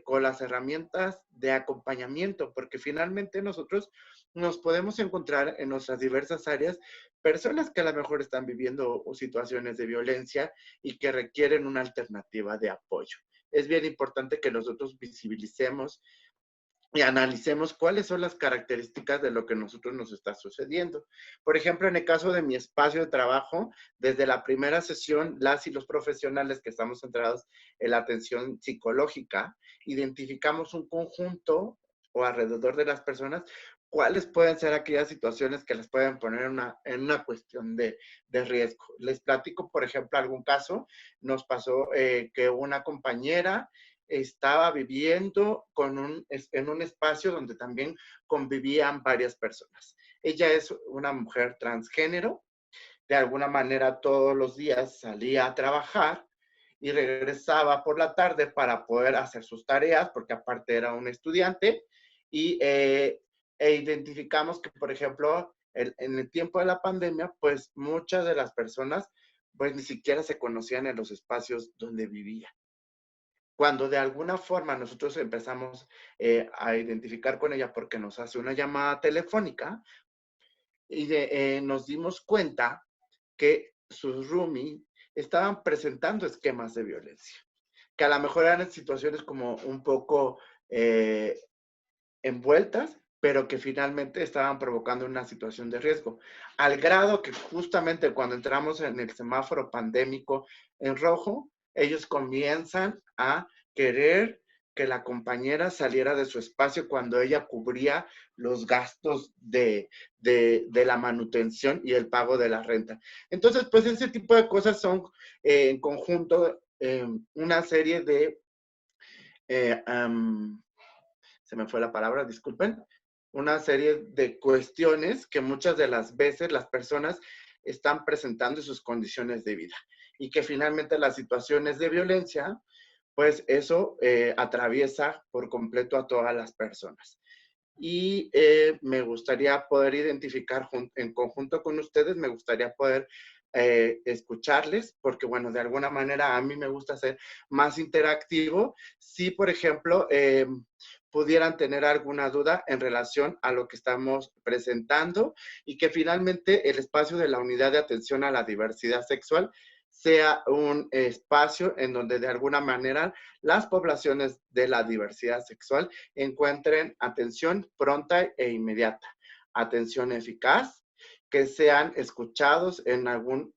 con las herramientas de acompañamiento, porque finalmente nosotros nos podemos encontrar en nuestras diversas áreas personas que a lo mejor están viviendo situaciones de violencia y que requieren una alternativa de apoyo. Es bien importante que nosotros visibilicemos y analicemos cuáles son las características de lo que a nosotros nos está sucediendo. Por ejemplo, en el caso de mi espacio de trabajo, desde la primera sesión, las y los profesionales que estamos centrados en la atención psicológica, identificamos un conjunto o alrededor de las personas, cuáles pueden ser aquellas situaciones que les pueden poner en una cuestión de riesgo. Les platico, por ejemplo, algún caso. Nos pasó que una compañera estaba viviendo en un espacio donde también convivían varias personas. Ella es una mujer transgénero, de alguna manera todos los días salía a trabajar y regresaba por la tarde para poder hacer sus tareas, porque aparte era un estudiante, y identificamos que, por ejemplo, en el tiempo de la pandemia, pues muchas de las personas pues ni siquiera se conocían en los espacios donde vivían. Cuando de alguna forma nosotros empezamos a identificar con ella porque nos hace una llamada telefónica y nos dimos cuenta que sus roomies estaban presentando esquemas de violencia, que a lo mejor eran situaciones como un poco envueltas, pero que finalmente estaban provocando una situación de riesgo, al grado que justamente cuando entramos en el semáforo pandémico en rojo, ellos comienzan a querer que la compañera saliera de su espacio cuando ella cubría los gastos de la manutención y el pago de la renta. Entonces, pues ese tipo de cosas son en conjunto una serie de se me fue la palabra, disculpen, una serie de cuestiones que muchas de las veces las personas están presentando en sus condiciones de vida y que finalmente las situaciones de violencia, pues eso atraviesa por completo a todas las personas. Y me gustaría poder identificar en conjunto con ustedes, me gustaría poder escucharles, porque bueno, de alguna manera a mí me gusta ser más interactivo. Si, por ejemplo, pudieran tener alguna duda en relación a lo que estamos presentando y que finalmente el espacio de la unidad de atención a la diversidad sexual sea un espacio en donde de alguna manera las poblaciones de la diversidad sexual encuentren atención pronta e inmediata, atención eficaz, que sean escuchados en algún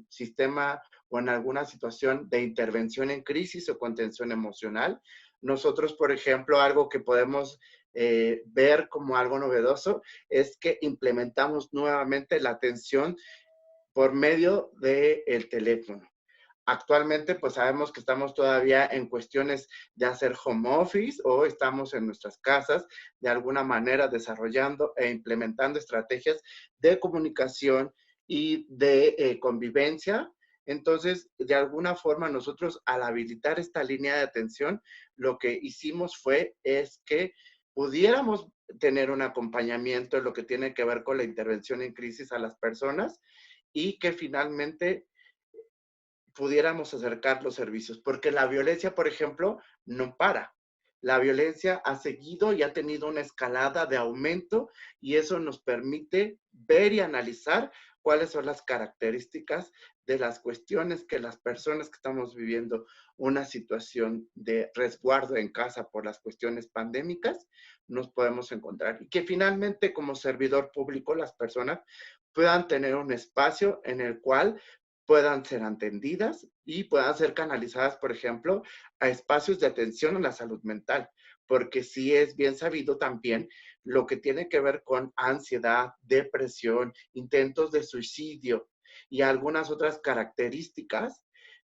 sistema o en alguna situación de intervención en crisis o contención emocional. Nosotros, por ejemplo, algo que podemos ver como algo novedoso es que implementamos nuevamente la atención por medio del teléfono. Actualmente, pues sabemos que estamos todavía en cuestiones de hacer home office o estamos en nuestras casas de alguna manera desarrollando e implementando estrategias de comunicación y de convivencia. Entonces, de alguna forma, nosotros al habilitar esta línea de atención, lo que hicimos es que pudiéramos tener un acompañamiento en lo que tiene que ver con la intervención en crisis a las personas y que finalmente pudiéramos acercar los servicios, porque la violencia, por ejemplo, no para. La violencia ha seguido y ha tenido una escalada de aumento y eso nos permite ver y analizar cuáles son las características de las cuestiones que las personas que estamos viviendo una situación de resguardo en casa por las cuestiones pandémicas nos podemos encontrar. Y que finalmente como servidor público las personas puedan tener un espacio en el cual puedan ser atendidas y puedan ser canalizadas, por ejemplo, a espacios de atención a la salud mental, porque sí es bien sabido también lo que tiene que ver con ansiedad, depresión, intentos de suicidio y algunas otras características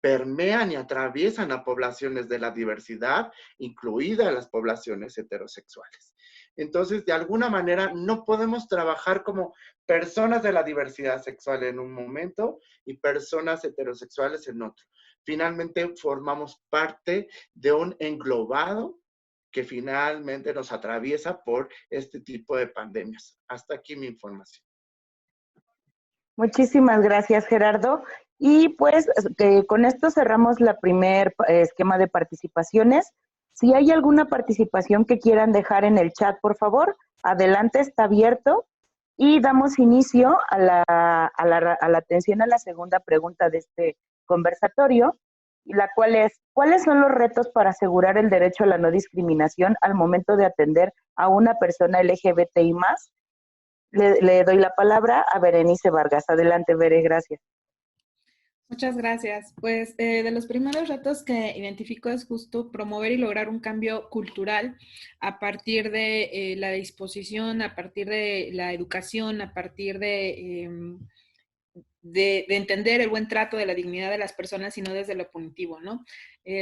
permean y atraviesan a poblaciones de la diversidad, incluidas las poblaciones heterosexuales. Entonces, de alguna manera, no podemos trabajar como personas de la diversidad sexual en un momento y personas heterosexuales en otro. Finalmente, formamos parte de un englobado que finalmente nos atraviesa por este tipo de pandemias. Hasta aquí mi información. Muchísimas gracias, Gerardo. Y pues con esto cerramos la primer esquema de participaciones. Si hay alguna participación que quieran dejar en el chat, por favor, adelante, está abierto. Y damos inicio a la atención a la segunda pregunta de este conversatorio, la cual es, ¿cuáles son los retos para asegurar el derecho a la no discriminación al momento de atender a una persona LGBTI+? Le doy la palabra a Berenice Vargas. Adelante, Bere, gracias. Muchas gracias. Pues de los primeros retos que identifico es justo promover y lograr un cambio cultural a partir de la disposición, a partir de la educación, a partir de entender el buen trato de la dignidad de las personas y no desde lo punitivo, ¿no?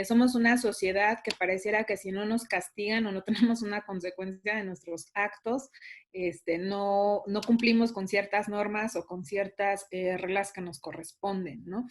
Somos una sociedad que pareciera que si no nos castigan o no tenemos una consecuencia de nuestros actos, no cumplimos con ciertas normas o con ciertas reglas que nos corresponden, ¿no?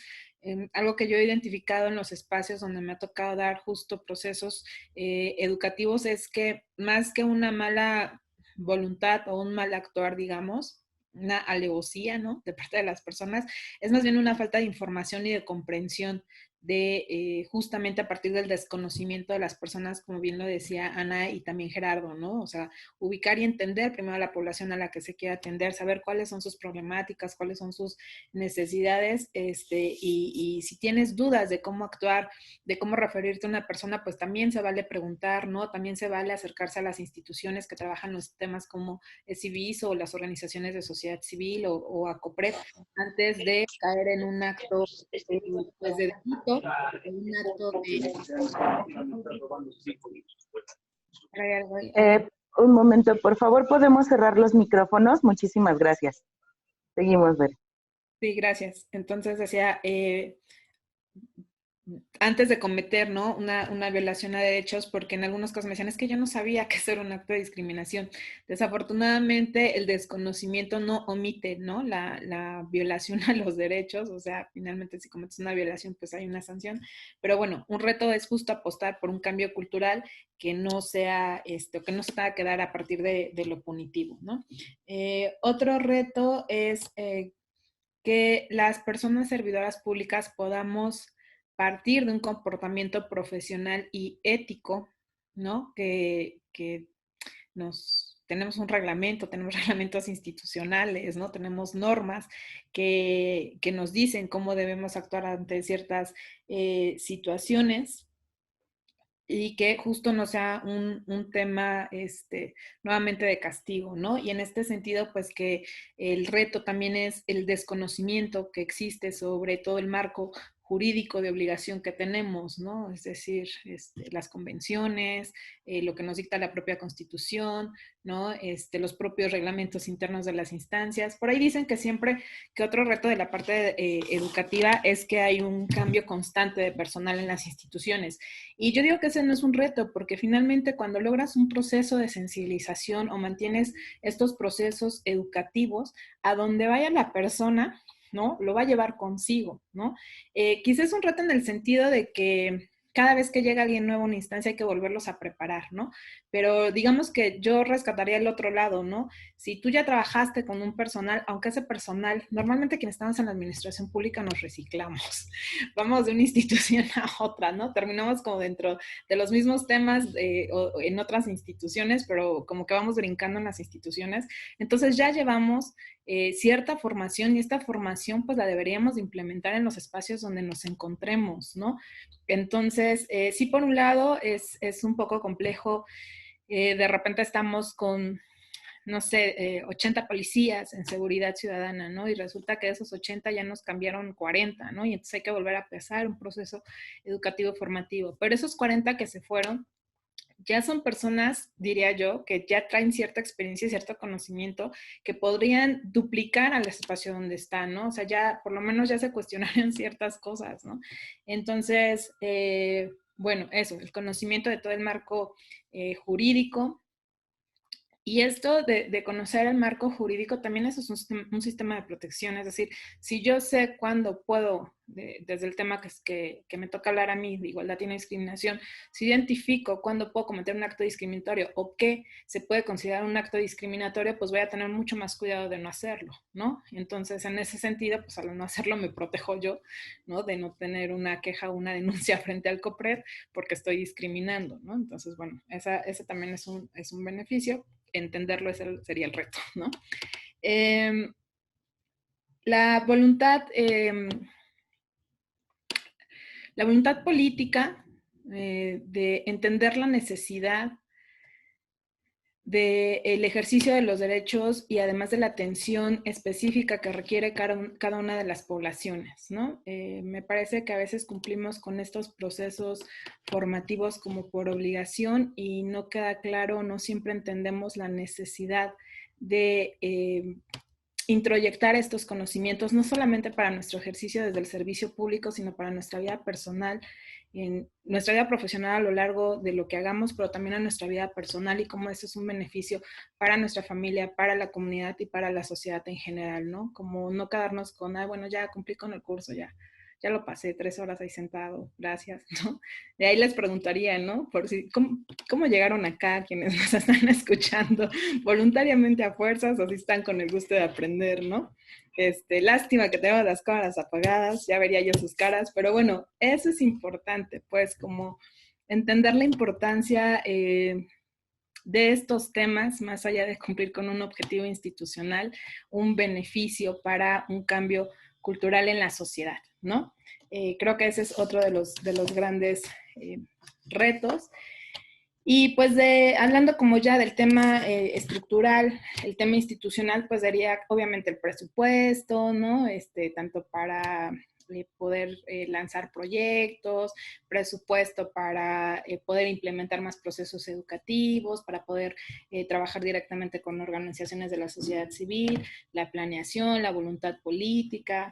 Algo que yo he identificado en los espacios donde me ha tocado dar justo procesos educativos es que más que una mala voluntad o un mal actuar, digamos, una alevosía, ¿no?, de parte de las personas, es más bien una falta de información y de comprensión de justamente a partir del desconocimiento de las personas, como bien lo decía Ana y también Gerardo, ¿no? O sea, ubicar y entender primero a la población a la que se quiere atender, saber cuáles son sus problemáticas, cuáles son sus necesidades, y si tienes dudas de cómo actuar, de cómo referirte a una persona, pues también se vale preguntar, ¿no? También se vale acercarse a las instituciones que trabajan los temas como CIVIS o las organizaciones de sociedad civil o a COPRED antes de caer en un acto pues, de delito, en un acto de... Un momento, por favor, ¿podemos cerrar los micrófonos? Muchísimas gracias. Seguimos, Ver. Sí, gracias. Entonces decía, antes de cometer, ¿no?, una violación a derechos, porque en algunos casos me decían, es que yo no sabía que eso era un acto de discriminación. Desafortunadamente, el desconocimiento no omite, ¿no?, la violación a los derechos, o sea, finalmente si cometes una violación, pues hay una sanción. Pero bueno, un reto es justo apostar por un cambio cultural que no sea, o que no se tenga que dar a partir de lo punitivo, ¿no? Otro reto es que las personas servidoras públicas podamos partir de un comportamiento profesional y ético, ¿no? Que tenemos un reglamento, tenemos reglamentos institucionales, ¿no? Tenemos normas que nos dicen cómo debemos actuar ante ciertas situaciones y que justo no sea un tema nuevamente de castigo, ¿no? Y en este sentido, pues que el reto también es el desconocimiento que existe sobre todo el marco jurídico de obligación que tenemos, ¿no? Es decir, las convenciones, lo que nos dicta la propia Constitución, ¿no? Los propios reglamentos internos de las instancias. Por ahí dicen que siempre, que otro reto de la parte educativa es que hay un cambio constante de personal en las instituciones. Y yo digo que ese no es un reto, porque finalmente cuando logras un proceso de sensibilización o mantienes estos procesos educativos, a donde vaya la persona, ¿no?, lo va a llevar consigo, ¿no? Quizás es un reto en el sentido de que cada vez que llega alguien nuevo a una instancia hay que volverlos a preparar, ¿no? Pero digamos que yo rescataría el otro lado, ¿no? Si tú ya trabajaste con un personal, aunque ese personal, normalmente quienes estamos en la administración pública nos reciclamos, vamos de una institución a otra, ¿no? Terminamos como dentro de los mismos temas o en otras instituciones, pero como que vamos brincando en las instituciones. Entonces ya llevamos cierta formación y esta formación pues la deberíamos de implementar en los espacios donde nos encontremos, ¿no? Entonces, sí, por un lado es un poco complejo. De repente estamos con, no sé, 80 policías en seguridad ciudadana, ¿no? Y resulta que de esos 80 ya nos cambiaron 40, ¿no? Y entonces hay que volver a empezar un proceso educativo formativo. Pero esos 40 que se fueron, ya son personas, diría yo, que ya traen cierta experiencia y cierto conocimiento que podrían duplicar al espacio donde están, ¿no? O sea, ya por lo menos ya se cuestionarían ciertas cosas, ¿no? Entonces, bueno, eso, el conocimiento de todo el marco jurídico. Y esto de conocer el marco jurídico también es un sistema de protección, es decir, si yo sé cuándo puedo, desde el tema que me toca hablar a mí, de igualdad y no discriminación, si identifico cuándo puedo cometer un acto discriminatorio o qué se puede considerar un acto discriminatorio, pues voy a tener mucho más cuidado de no hacerlo, ¿no? Entonces, en ese sentido, pues al no hacerlo me protejo yo, ¿no? De no tener una queja o una denuncia frente al COPRED porque estoy discriminando, ¿no? Entonces, bueno, ese también es un beneficio. Entenderlo ese sería el reto, ¿no? La voluntad política de entender la necesidad del ejercicio de los derechos y además de la atención específica que requiere cada una de las poblaciones, ¿no? Me parece que a veces cumplimos con estos procesos formativos como por obligación y no queda claro, no siempre entendemos la necesidad de introyectar estos conocimientos, no solamente para nuestro ejercicio desde el servicio público, sino para nuestra vida personal, en nuestra vida profesional a lo largo de lo que hagamos, pero también a nuestra vida personal y cómo eso es un beneficio para nuestra familia, para la comunidad y para la sociedad en general, ¿no? Como no quedarnos con, bueno, ya cumplí con el curso, ya lo pasé 3 horas ahí sentado, gracias, ¿no? De ahí les preguntaría, ¿no? Por si, ¿cómo llegaron acá quienes nos están escuchando? ¿Voluntariamente a fuerzas o si están con el gusto de aprender, ¿no? Lástima que tenemos las cámaras apagadas, ya vería yo sus caras, pero bueno, eso es importante, pues como entender la importancia de estos temas, más allá de cumplir con un objetivo institucional, un beneficio para un cambio cultural en la sociedad, ¿no? Creo que ese es otro de los grandes retos. Y pues hablando como ya del tema estructural, el tema institucional, pues daría obviamente el presupuesto, ¿no? Tanto para poder lanzar proyectos, presupuesto para poder implementar más procesos educativos, para poder trabajar directamente con organizaciones de la sociedad civil, la planeación, la voluntad política,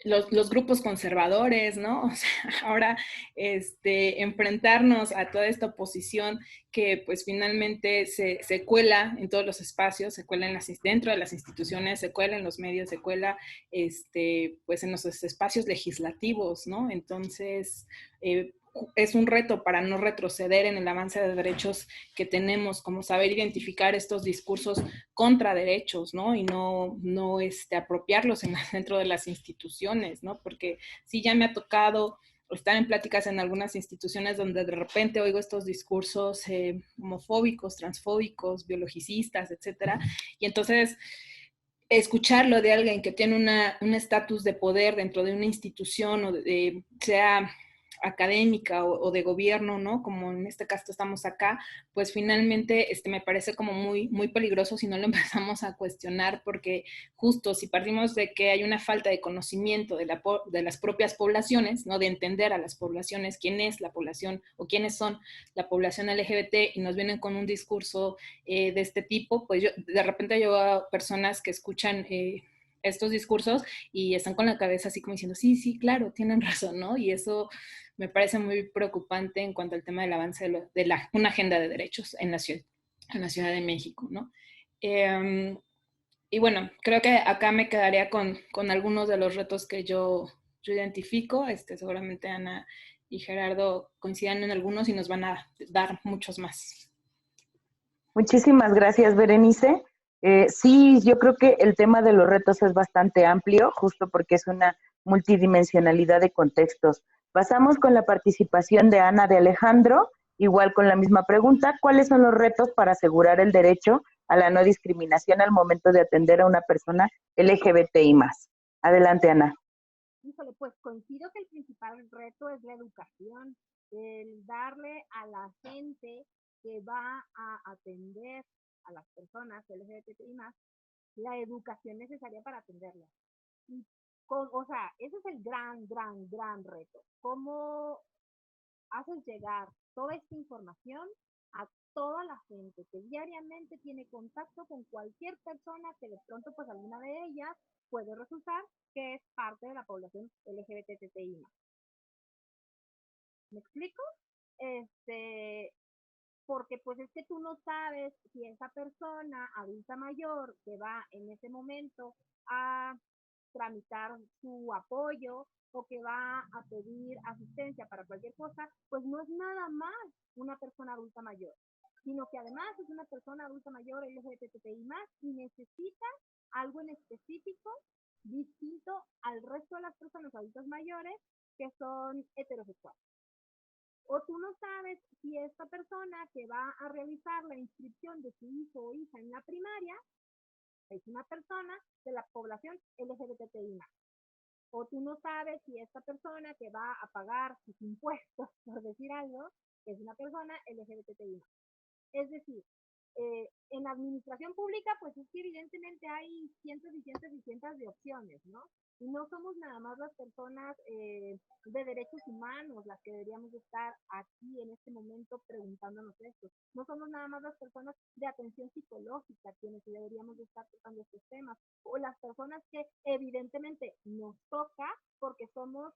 los grupos conservadores, ¿no? O sea, ahora enfrentarnos a toda esta oposición que pues finalmente se cuela en todos los espacios, se cuela dentro de las instituciones, se cuela en los medios, se cuela pues en los espacios legislativos, ¿no? Entonces, es un reto para no retroceder en el avance de derechos que tenemos, como saber identificar estos discursos contra derechos, ¿no? Y no apropiarlos dentro de las instituciones, ¿no? Porque sí ya me ha tocado estar en pláticas en algunas instituciones donde de repente oigo estos discursos homofóbicos, transfóbicos, biologicistas, etcétera, y entonces escucharlo de alguien que tiene un estatus de poder dentro de una institución o sea académica o de gobierno, ¿no? Como en este caso estamos acá, pues finalmente me parece como muy, muy peligroso si no lo empezamos a cuestionar, porque justo si partimos de que hay una falta de conocimiento de las propias poblaciones, ¿no? De entender a las poblaciones, quién es la población o quiénes son la población LGBT y nos vienen con un discurso de este tipo, pues de repente yo veo personas que escuchan estos discursos y están con la cabeza así como diciendo, sí, sí, claro, tienen razón, ¿no? Y eso me parece muy preocupante en cuanto al tema del avance de una agenda de derechos en la Ciudad de México, ¿no? Y bueno, creo que acá me quedaría con algunos de los retos que yo yo identifico. Seguramente Ana y Gerardo coincidan en algunos y nos van a dar muchos más. Muchísimas gracias, Berenice. Sí, yo creo que el tema de los retos es bastante amplio, justo porque es una multidimensionalidad de contextos. Pasamos con la participación de Ana de Alejandro, igual con la misma pregunta, ¿cuáles son los retos para asegurar el derecho a la no discriminación al momento de atender a una persona LGBTI+? Adelante, Ana. Híjole, pues coincido que el principal reto es la educación, el darle a la gente que va a atender a las personas LGBTI+, la educación necesaria para atenderlas. Y o sea, ese es el gran reto. ¿Cómo haces llegar toda esta información a toda la gente que diariamente tiene contacto con cualquier persona que de pronto, pues alguna de ellas puede resultar que es parte de la población LGBTI+? ¿Me explico? Porque pues es que tú no sabes si esa persona adulta mayor que va en ese momento a tramitar su apoyo o que va a pedir asistencia para cualquier cosa, pues no es nada más una persona adulta mayor, sino que además es una persona adulta mayor LGBTI+, y necesita algo en específico distinto al resto de las personas adultas mayores que son heterosexuales. O tú no sabes si esta persona que va a realizar la inscripción de su hijo o hija en la primaria es una persona de la población LGBTI+. O tú no sabes si esta persona que va a pagar sus impuestos, por decir algo, es una persona LGBTI+. Es decir, en la administración pública, pues es que evidentemente hay cientos y cientos y cientos de opciones, ¿no? Y no somos nada más las personas de derechos humanos las que deberíamos estar aquí en este momento preguntándonos esto. No somos nada más las personas de atención psicológica quienes deberíamos estar tratando estos temas. O las personas que evidentemente nos toca porque somos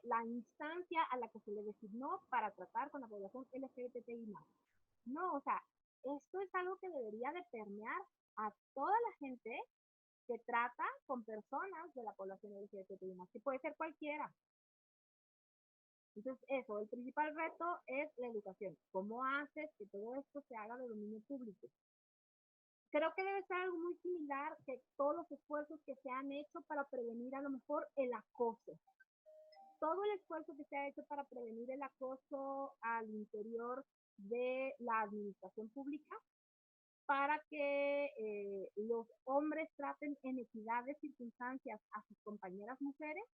la instancia a la que se le designó para tratar con la población LGBTI+. No, o sea, esto es algo que debería de permear a toda la gente que trata con personas de la población LGBTI+, que puede ser cualquiera. Entonces, eso, el principal reto es la educación. ¿Cómo haces que todo esto se haga de dominio público? Creo que debe ser algo muy similar que todos los esfuerzos que se han hecho para prevenir a lo mejor el acoso. Todo el esfuerzo que se ha hecho para prevenir el acoso al interior de la administración pública, para que los hombres traten en equidad de circunstancias a sus compañeras mujeres,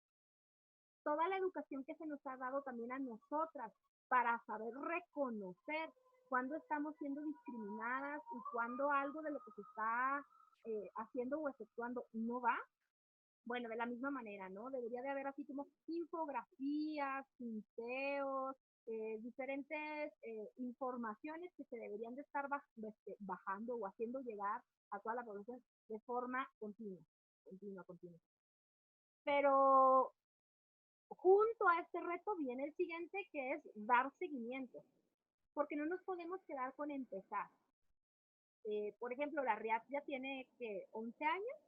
toda la educación que se nos ha dado también a nosotras para saber reconocer cuándo estamos siendo discriminadas y cuándo algo de lo que se está haciendo o efectuando no va. Bueno, de la misma manera, ¿no? Debería de haber así como infografías, pinteos, diferentes informaciones que se deberían de estar bajando o haciendo llegar a toda la población de forma continua. Pero junto a este reto viene el siguiente, que es dar seguimiento, porque no nos podemos quedar con empezar. Por ejemplo, la RIAT ya tiene que 11 años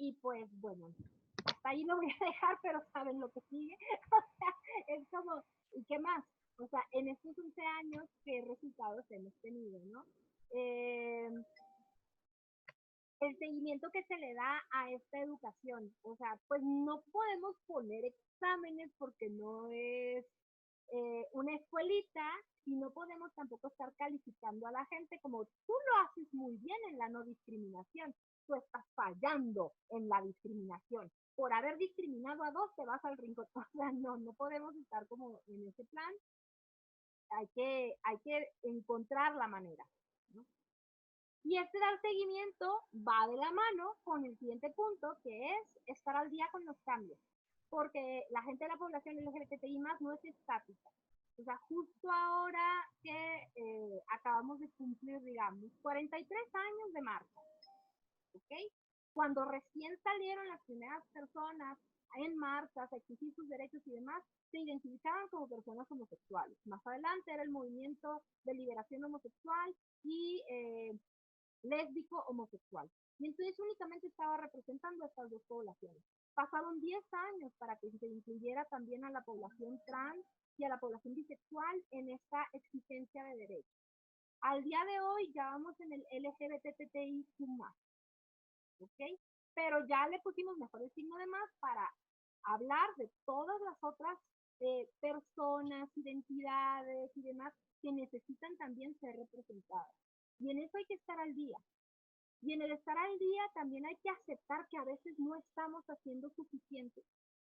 y pues bueno, hasta ahí lo voy a dejar, pero saben lo que sigue. O sea, es como, ¿y qué más? O sea, en estos 11 años, ¿qué resultados hemos tenido, no? El seguimiento que se le da a esta educación, o sea, pues no podemos poner exámenes porque no es una escuelita y no podemos tampoco estar calificando a la gente como tú lo haces muy bien en la no discriminación, tú estás fallando en la discriminación. Por haber discriminado a dos te vas al rincón. O sea, no podemos estar como en ese plan. Hay que encontrar la manera, ¿no? Y este dar seguimiento va de la mano con el siguiente punto, que es estar al día con los cambios. Porque la gente de la población LGBTI+ no es estática. O sea, justo ahora que acabamos de cumplir, digamos, 43 años de marcha, ¿ok? Cuando recién salieron las primeras personas en marchas a exigir sus derechos y demás, se identificaban como personas homosexuales. Más adelante era el movimiento de liberación homosexual y lésbico homosexual. Y entonces únicamente estaba representando a estas dos poblaciones. Pasaron 10 años para que se incluyera también a la población trans y a la población bisexual en esta exigencia de derechos. Al día de hoy ya vamos en el LGBTTIQ+, ¿ok? Pero ya le pusimos mejor el signo de más para hablar de todas las otras personas, identidades y demás que necesitan también ser representadas. Y en eso hay que estar al día. Y en el estar al día también hay que aceptar que a veces no estamos haciendo suficiente.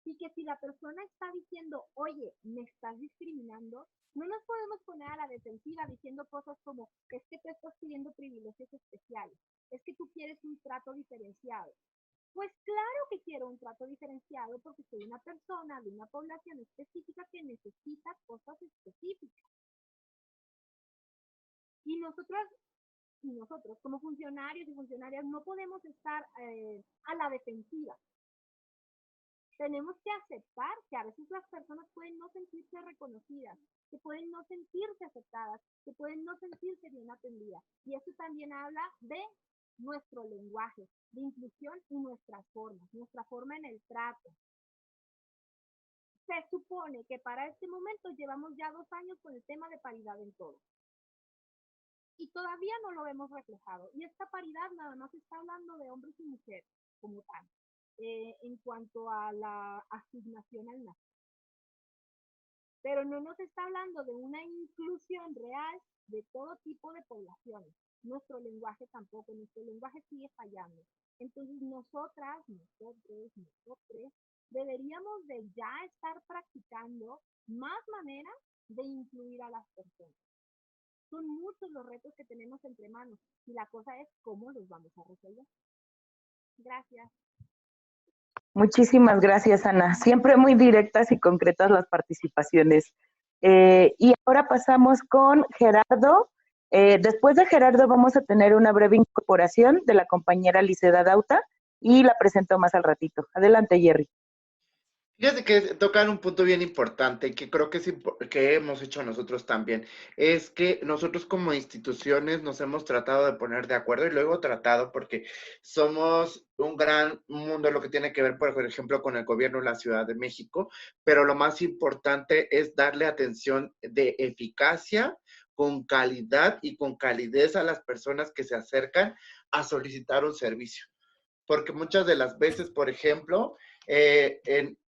Y que si la persona está diciendo, oye, me estás discriminando, no nos podemos poner a la defensiva diciendo cosas como, es que tú estás pidiendo privilegios especiales, es que tú quieres un trato diferenciado. Pues claro que quiero un trato diferenciado porque soy una persona de una población específica que necesita cosas específicas. Y nosotros como funcionarios y funcionarias no podemos estar a la defensiva. Tenemos que aceptar que a veces las personas pueden no sentirse reconocidas, que pueden no sentirse aceptadas, que pueden no sentirse bien atendidas. Y eso también habla de nuestro lenguaje, de inclusión y nuestra forma en el trato. Se supone que para este momento llevamos ya 2 años con el tema de paridad en todo. Y todavía no lo hemos reflejado. Y esta paridad nada más está hablando de hombres y mujeres como tal, en cuanto a la asignación al nacer. Pero no nos está hablando de una inclusión real de todo tipo de poblaciones. Nuestro lenguaje tampoco, nuestro lenguaje sigue fallando. Entonces nosotros, deberíamos de ya estar practicando más maneras de incluir a las personas. Son muchos los retos que tenemos entre manos y la cosa es cómo los vamos a resolver. Gracias. Muchísimas gracias, Ana. Siempre muy directas y concretas las participaciones. Y ahora pasamos con Gerardo. Después de Gerardo vamos a tener una breve incorporación de la compañera Liceda Dauta y la presento más al ratito. Adelante, Jerry. Fíjate que tocan un punto bien importante y que creo que, que hemos hecho nosotros también, es que nosotros como instituciones nos hemos tratado de poner de acuerdo y luego tratado porque somos un gran mundo en lo que tiene que ver, por ejemplo, con el gobierno de la Ciudad de México, pero lo más importante es darle atención de eficacia, con calidad y con calidez a las personas que se acercan a solicitar un servicio. Porque muchas de las veces, por ejemplo,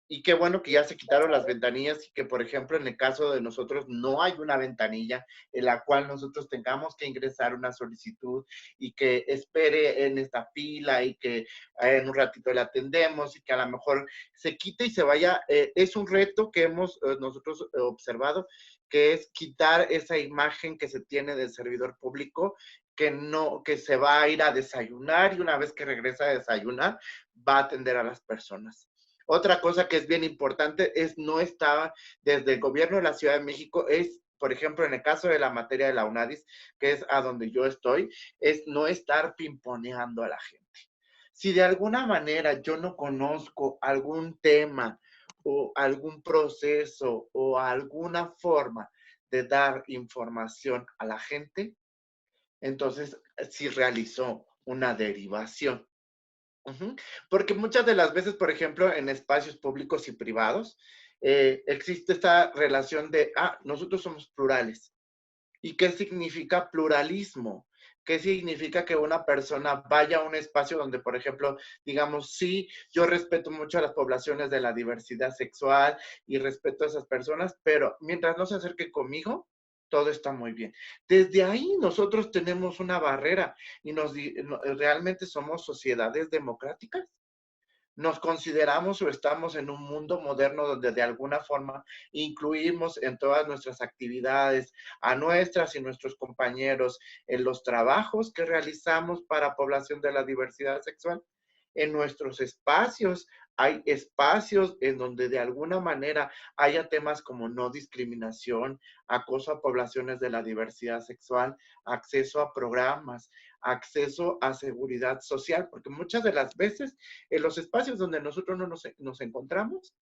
y qué bueno que ya se quitaron las ventanillas y que, por ejemplo, en el caso de nosotros no hay una ventanilla en la cual nosotros tengamos que ingresar una solicitud y que espere en esta fila y que en un ratito le atendemos y que a lo mejor se quite y se vaya. Es un reto que hemos nosotros observado, que es quitar esa imagen que se tiene del servidor público que se va a ir a desayunar y una vez que regresa a desayunar va a atender a las personas. Otra cosa que es bien importante es no estar desde el gobierno de la Ciudad de México, es, por ejemplo, en el caso de la materia de la UNADIS, que es a donde yo estoy, es no estar pimponeando a la gente. Si de alguna manera yo no conozco algún tema o algún proceso o alguna forma de dar información a la gente, entonces sí realizó una derivación. Porque muchas de las veces, por ejemplo, en espacios públicos y privados, existe esta relación de, nosotros somos plurales. ¿Y qué significa pluralismo? ¿Qué significa que una persona vaya a un espacio donde, por ejemplo, digamos, sí, yo respeto mucho a las poblaciones de la diversidad sexual y respeto a esas personas, pero mientras no se acerque conmigo, todo está muy bien. Desde ahí nosotros tenemos una barrera y realmente somos sociedades democráticas. Nos consideramos o estamos en un mundo moderno donde de alguna forma incluimos en todas nuestras actividades a nuestras y nuestros compañeros en los trabajos que realizamos para población de la diversidad sexual. En nuestros espacios hay espacios en donde de alguna manera haya temas como no discriminación, acoso a poblaciones de la diversidad sexual, acceso a programas, acceso a seguridad social, porque muchas de las veces en los espacios donde nosotros no nos encontramos,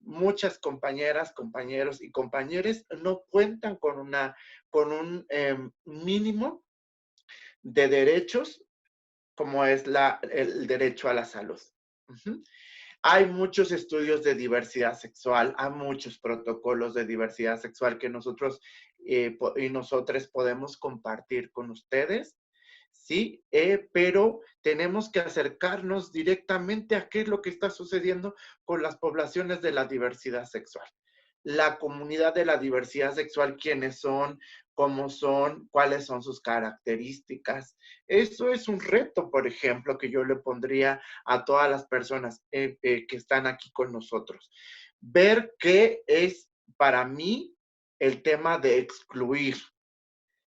muchas compañeras, compañeros y compañeros no cuentan con un mínimo de derechos como es el derecho a la salud. Hay muchos estudios de diversidad sexual, hay muchos protocolos de diversidad sexual que nosotros y nosotros podemos compartir con ustedes, ¿sí? Pero tenemos que acercarnos directamente a qué es lo que está sucediendo con las poblaciones de la diversidad sexual. La comunidad de la diversidad sexual, quiénes son, cómo son, cuáles son sus características. Eso es un reto, por ejemplo, que yo le pondría a todas las personas que están aquí con nosotros. Ver qué es para mí el tema de excluir,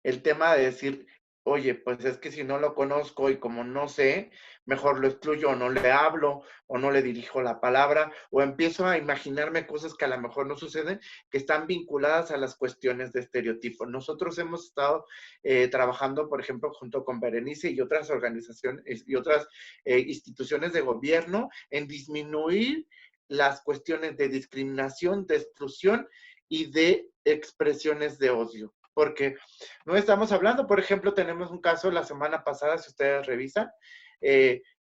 el tema de decir, oye, pues es que si no lo conozco y como no sé, mejor lo excluyo o no le hablo o no le dirijo la palabra o empiezo a imaginarme cosas que a lo mejor no suceden, que están vinculadas a las cuestiones de estereotipo. Nosotros hemos estado trabajando, por ejemplo, junto con Berenice y otras organizaciones y otras instituciones de gobierno en disminuir las cuestiones de discriminación, de exclusión y de expresiones de odio. Porque no estamos hablando, por ejemplo, tenemos un caso la semana pasada, si ustedes revisan,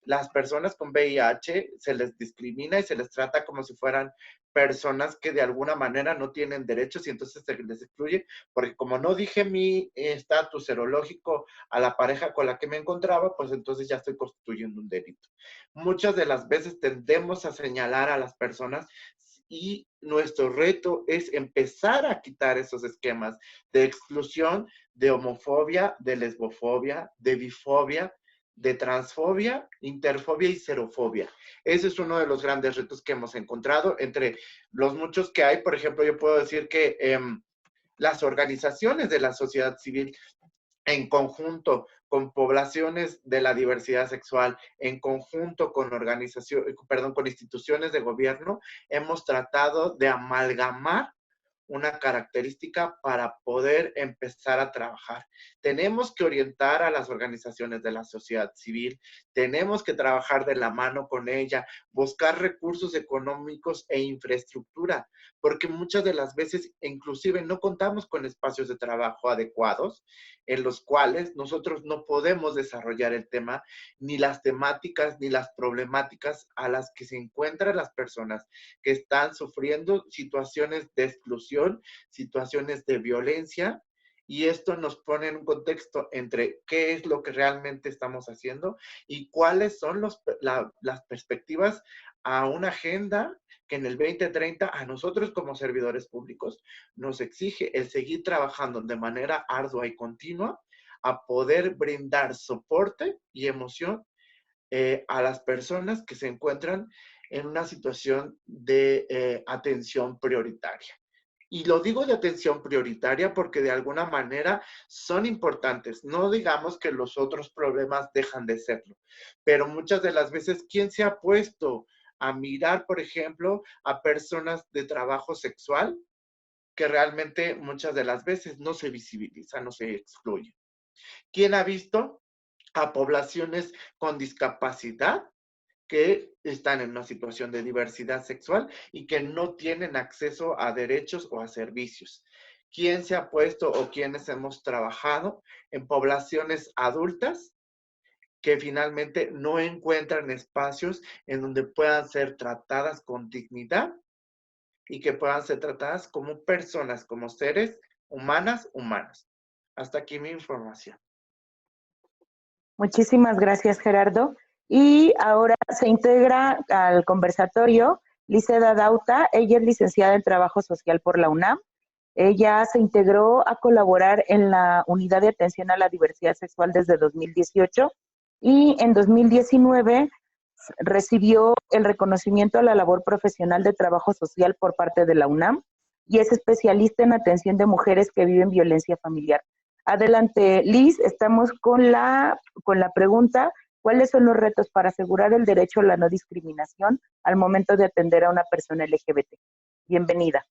las personas con VIH se les discrimina y se les trata como si fueran personas que de alguna manera no tienen derechos y entonces se les excluye, porque como no dije mi estatus serológico a la pareja con la que me encontraba, pues entonces ya estoy constituyendo un delito. Muchas de las veces tendemos a señalar a las personas y nuestro reto es empezar a quitar esos esquemas de exclusión, de homofobia, de lesbofobia, de bifobia, de transfobia, interfobia y xerofobia. Ese es uno de los grandes retos que hemos encontrado entre los muchos que hay. Por ejemplo, yo puedo decir que las organizaciones de la sociedad civil en conjunto con poblaciones de la diversidad sexual, en conjunto con con instituciones de gobierno, hemos tratado de amalgamar una característica para poder empezar a trabajar. Tenemos que orientar a las organizaciones de la sociedad civil, tenemos que trabajar de la mano con ella, buscar recursos económicos e infraestructura, porque muchas de las veces inclusive no contamos con espacios de trabajo adecuados en los cuales nosotros no podemos desarrollar el tema, ni las temáticas, ni las problemáticas a las que se encuentran las personas que están sufriendo situaciones de exclusión, situaciones de violencia, y esto nos pone en un contexto entre qué es lo que realmente estamos haciendo y cuáles son las perspectivas a una agenda que en el 2030 a nosotros como servidores públicos nos exige el seguir trabajando de manera ardua y continua a poder brindar soporte y emoción a las personas que se encuentran en una situación de atención prioritaria. Y lo digo de atención prioritaria porque de alguna manera son importantes. No digamos que los otros problemas dejan de serlo, pero muchas de las veces, ¿quién se ha puesto a mirar, por ejemplo, a personas de trabajo sexual que realmente muchas de las veces no se visibilizan, no se excluyen? ¿Quién ha visto a poblaciones con discapacidad que están en una situación de diversidad sexual y que no tienen acceso a derechos o a servicios? ¿Quién se ha puesto o quiénes hemos trabajado en poblaciones adultas que finalmente no encuentran espacios en donde puedan ser tratadas con dignidad y que puedan ser tratadas como personas, como seres humanos? Hasta aquí mi información. Muchísimas gracias, Gerardo. Y ahora se integra al conversatorio Liseda Dauta. Ella es licenciada en Trabajo Social por la UNAM. Ella se integró a colaborar en la Unidad de Atención a la Diversidad Sexual desde 2018 y en 2019 recibió el reconocimiento a la labor profesional de trabajo social por parte de la UNAM y es especialista en atención de mujeres que viven violencia familiar. Adelante, Liz, estamos con la pregunta, ¿cuáles son los retos para asegurar el derecho a la no discriminación al momento de atender a una persona LGBT? Bienvenida.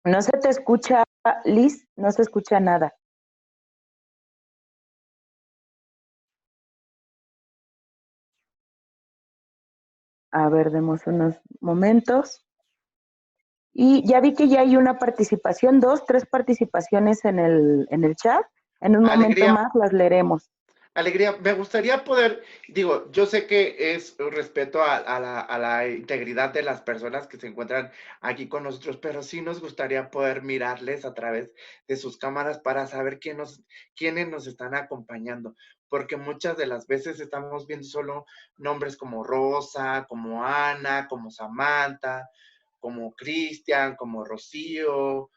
No se te escucha, Liz, no se escucha nada. A ver, demos unos momentos. Y ya vi que ya hay una participación, 2, 3 participaciones en el chat. En un momento más las leeremos. Alegría, me gustaría poder, digo, yo sé que es un respeto a la integridad de las personas que se encuentran aquí con nosotros, pero sí nos gustaría poder mirarles a través de sus cámaras para saber quiénes nos están acompañando, porque muchas de las veces estamos viendo solo nombres como Rosa, como Ana, como Samantha, como Cristian, como Rocío,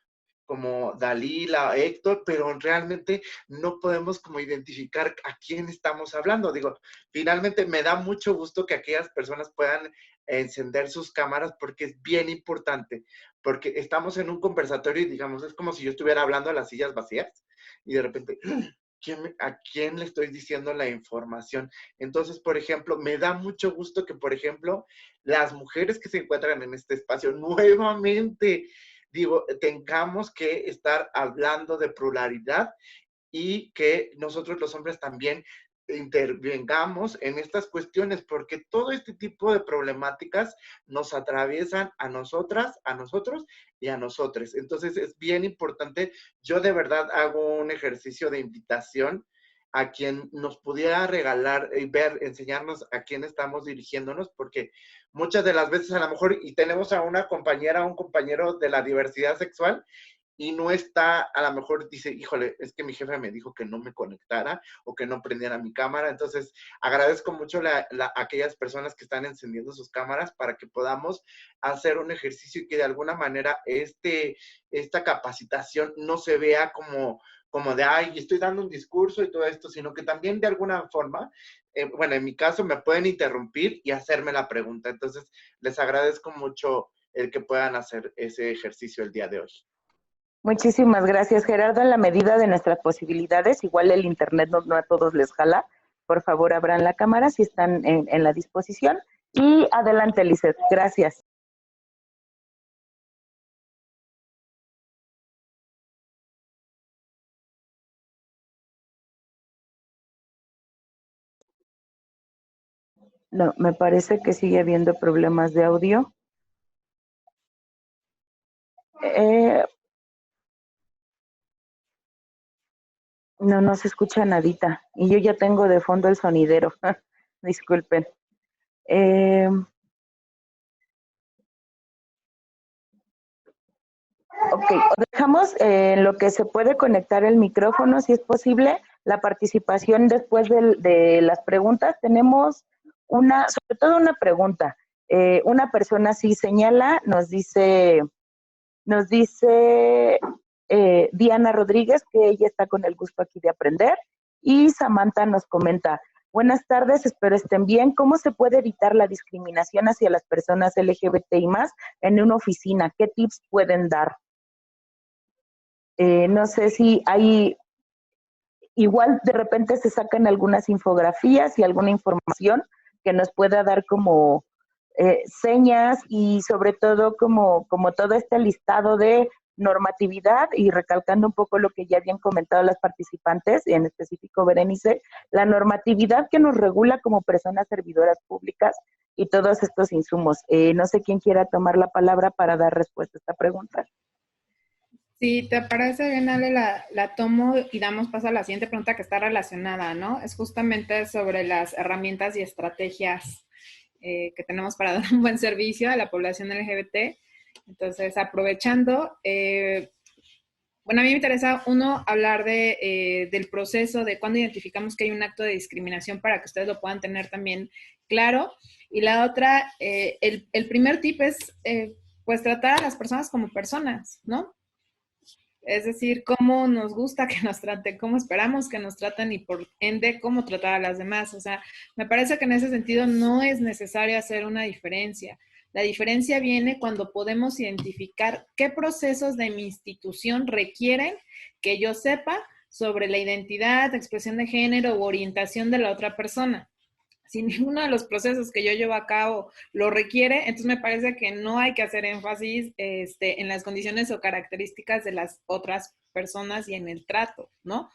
como Dalila, Héctor, pero realmente no podemos como identificar a quién estamos hablando. Digo, finalmente me da mucho gusto que aquellas personas puedan encender sus cámaras porque es bien importante, porque estamos en un conversatorio y digamos, es como si yo estuviera hablando a las sillas vacías y de repente, ¿a quién le estoy diciendo la información? Entonces, por ejemplo, me da mucho gusto que, por ejemplo, las mujeres que se encuentran en este espacio nuevamente, digo, tengamos que estar hablando de pluralidad y que nosotros los hombres también intervengamos en estas cuestiones, porque todo este tipo de problemáticas nos atraviesan a nosotras, a nosotros y a nosotros. Entonces es bien importante, yo de verdad hago un ejercicio de invitación a quien nos pudiera regalar y ver, enseñarnos a quién estamos dirigiéndonos, porque muchas de las veces a lo mejor, y tenemos a una compañera, un compañero de la diversidad sexual, y no está, a lo mejor dice, híjole, es que mi jefe me dijo que no me conectara o que no prendiera mi cámara. Entonces, agradezco mucho a aquellas personas que están encendiendo sus cámaras para que podamos hacer un ejercicio y que de alguna manera esta capacitación no se vea como de, ay, estoy dando un discurso y todo esto, sino que también de alguna forma, bueno, en mi caso me pueden interrumpir y hacerme la pregunta. Entonces, les agradezco mucho el que puedan hacer ese ejercicio el día de hoy. Muchísimas gracias, Gerardo. En la medida de nuestras posibilidades, igual el internet no a todos les jala. Por favor, abran la cámara si están en la disposición. Y adelante, Lizeth. Gracias. No, me parece que sigue habiendo problemas de audio. No se escucha nadita. Y yo ya tengo de fondo el sonidero. Disculpen. Ok, dejamos en lo que se puede conectar el micrófono, si es posible, la participación después de las preguntas. Tenemos sobre todo una pregunta. Una persona sí señala, nos dice Diana Rodríguez, que ella está con el gusto aquí de aprender, y Samantha nos comenta, buenas tardes, espero estén bien. ¿Cómo se puede evitar la discriminación hacia las personas LGBTI más en una oficina? ¿Qué tips pueden dar? No sé si hay, igual de repente se sacan algunas infografías y alguna información que nos pueda dar como señas y sobre todo como todo este listado de normatividad, y recalcando un poco lo que ya habían comentado las participantes, en específico Berenice, la normatividad que nos regula como personas servidoras públicas y todos estos insumos. No sé quién quiera tomar la palabra para dar respuesta a esta pregunta. Si te parece bien, Ale, la tomo y damos paso a la siguiente pregunta que está relacionada, ¿no? Es justamente sobre las herramientas y estrategias que tenemos para dar un buen servicio a la población LGBT. Entonces, aprovechando, bueno, a mí me interesa, uno, hablar del proceso de cuando identificamos que hay un acto de discriminación para que ustedes lo puedan tener también claro. Y la otra, el primer tip es, pues, tratar a las personas como personas, ¿no? Es decir, cómo nos gusta que nos traten, cómo esperamos que nos traten y por ende cómo tratar a las demás. O sea, me parece que en ese sentido no es necesario hacer una diferencia. La diferencia viene cuando podemos identificar qué procesos de mi institución requieren que yo sepa sobre la identidad, expresión de género u orientación de la otra persona. Si ninguno de los procesos que yo llevo a cabo lo requiere, entonces me parece que no hay que hacer énfasis en las condiciones o características de las otras personas y en el trato, ¿no?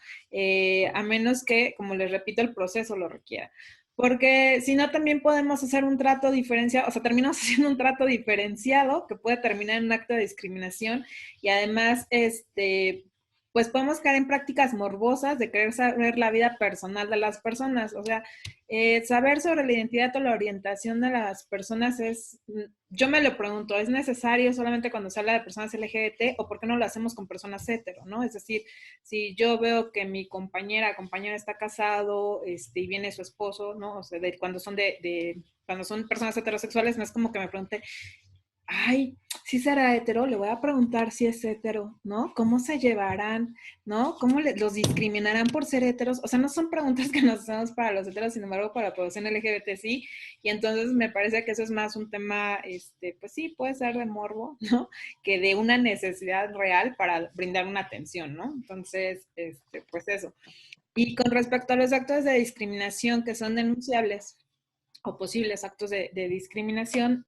A menos que, como les repito, el proceso lo requiera. Porque si no, también podemos hacer un trato diferenciado, o sea, terminamos haciendo un trato diferenciado que puede terminar en un acto de discriminación y además, pues podemos caer en prácticas morbosas de querer saber la vida personal de las personas. O sea, saber sobre la identidad o la orientación de las personas yo me lo pregunto, ¿es necesario solamente cuando se habla de personas LGBT o por qué no lo hacemos con personas hetero, ¿no? Es decir, si yo veo que mi compañero está casado, y viene su esposo, ¿no? O sea, cuando son personas heterosexuales, no es como que me pregunte, ay, si será hetero, le voy a preguntar si es hetero, ¿no? ¿Cómo se llevarán, ¿no? ¿Cómo los discriminarán por ser heteros? O sea, no son preguntas que nos hacemos para los heteros, sin embargo, para la población LGBT sí, y entonces me parece que eso es más un tema, pues sí, puede ser de morbo, ¿no? Que de una necesidad real para brindar una atención, ¿no? Entonces, pues eso. Y con respecto a los actos de discriminación que son denunciables o posibles actos de discriminación,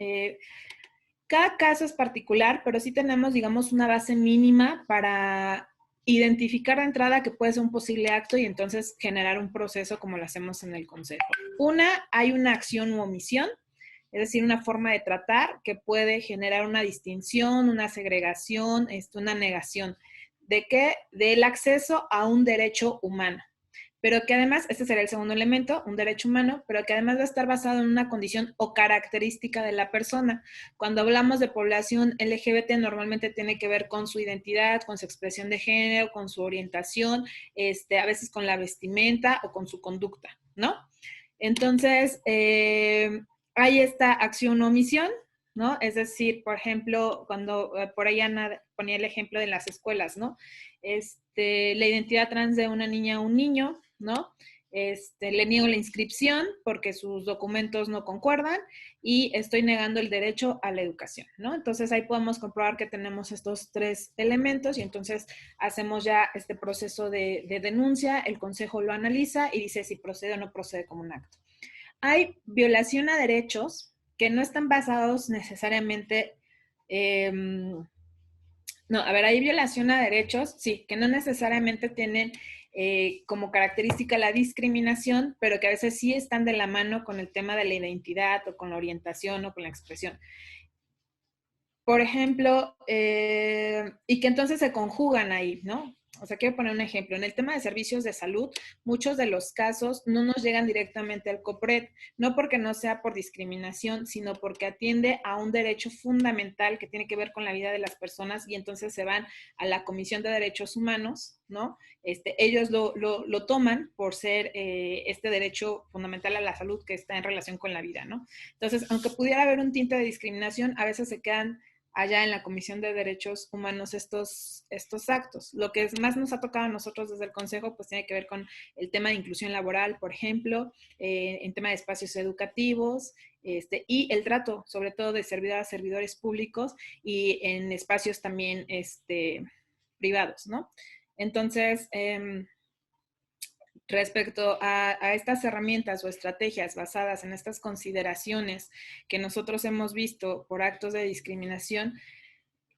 cada caso es particular, pero sí tenemos, digamos, una base mínima para identificar de entrada que puede ser un posible acto y entonces generar un proceso como lo hacemos en el consejo. Hay una acción u omisión, es decir, una forma de tratar que puede generar una distinción, una segregación, una negación. ¿De qué? Del acceso a un derecho humano, pero que además, este será el segundo elemento, un derecho humano, pero que además va a estar basado en una condición o característica de la persona. Cuando hablamos de población LGBT, normalmente tiene que ver con su identidad, con su expresión de género, con su orientación, a veces con la vestimenta o con su conducta, ¿no? Entonces, hay esta acción o omisión, ¿no? Es decir, por ejemplo, cuando por ahí Ana ponía el ejemplo de las escuelas, ¿no? La identidad trans de una niña o un niño, ¿no? Le niego la inscripción porque sus documentos no concuerdan y estoy negando el derecho a la educación, ¿no? Entonces ahí podemos comprobar que tenemos estos tres elementos y entonces hacemos ya este proceso de denuncia, el consejo lo analiza y dice si procede o no procede como un acto. Hay violación a derechos que no están basados necesariamente hay violación a derechos, sí, que no necesariamente tienen como característica la discriminación, pero que a veces sí están de la mano con el tema de la identidad o con la orientación o con la expresión. Por ejemplo, y que entonces se conjugan ahí, ¿no? O sea, quiero poner un ejemplo. En el tema de servicios de salud, muchos de los casos no nos llegan directamente al COPRED, no porque no sea por discriminación, sino porque atiende a un derecho fundamental que tiene que ver con la vida de las personas y entonces se van a la Comisión de Derechos Humanos, ¿no? Ellos lo toman por ser este derecho fundamental a la salud que está en relación con la vida, ¿no? Entonces, aunque pudiera haber un tinte de discriminación, a veces se quedan allá en la Comisión de Derechos Humanos estos actos. Lo que más nos ha tocado a nosotros desde el Consejo, pues tiene que ver con el tema de inclusión laboral, por ejemplo, en tema de espacios educativos, y el trato, sobre todo de servidoras, servidores públicos y en espacios también privados, ¿no? Entonces, respecto a estas herramientas o estrategias basadas en estas consideraciones que nosotros hemos visto por actos de discriminación,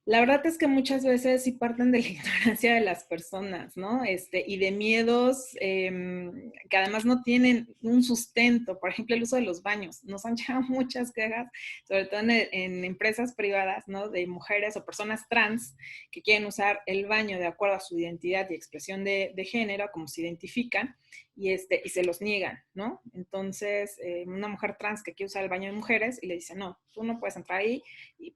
la verdad es que muchas veces sí parten de la ignorancia de las personas, ¿no? Y de miedos que además no tienen un sustento. Por ejemplo, el uso de los baños. Nos han llegado muchas quejas, sobre todo en empresas privadas, ¿no? De mujeres o personas trans que quieren usar el baño de acuerdo a su identidad y expresión de género, como se identifican, y se los niegan, ¿no? Entonces, una mujer trans que quiere usar el baño de mujeres y le dice, no, tú no puedes entrar ahí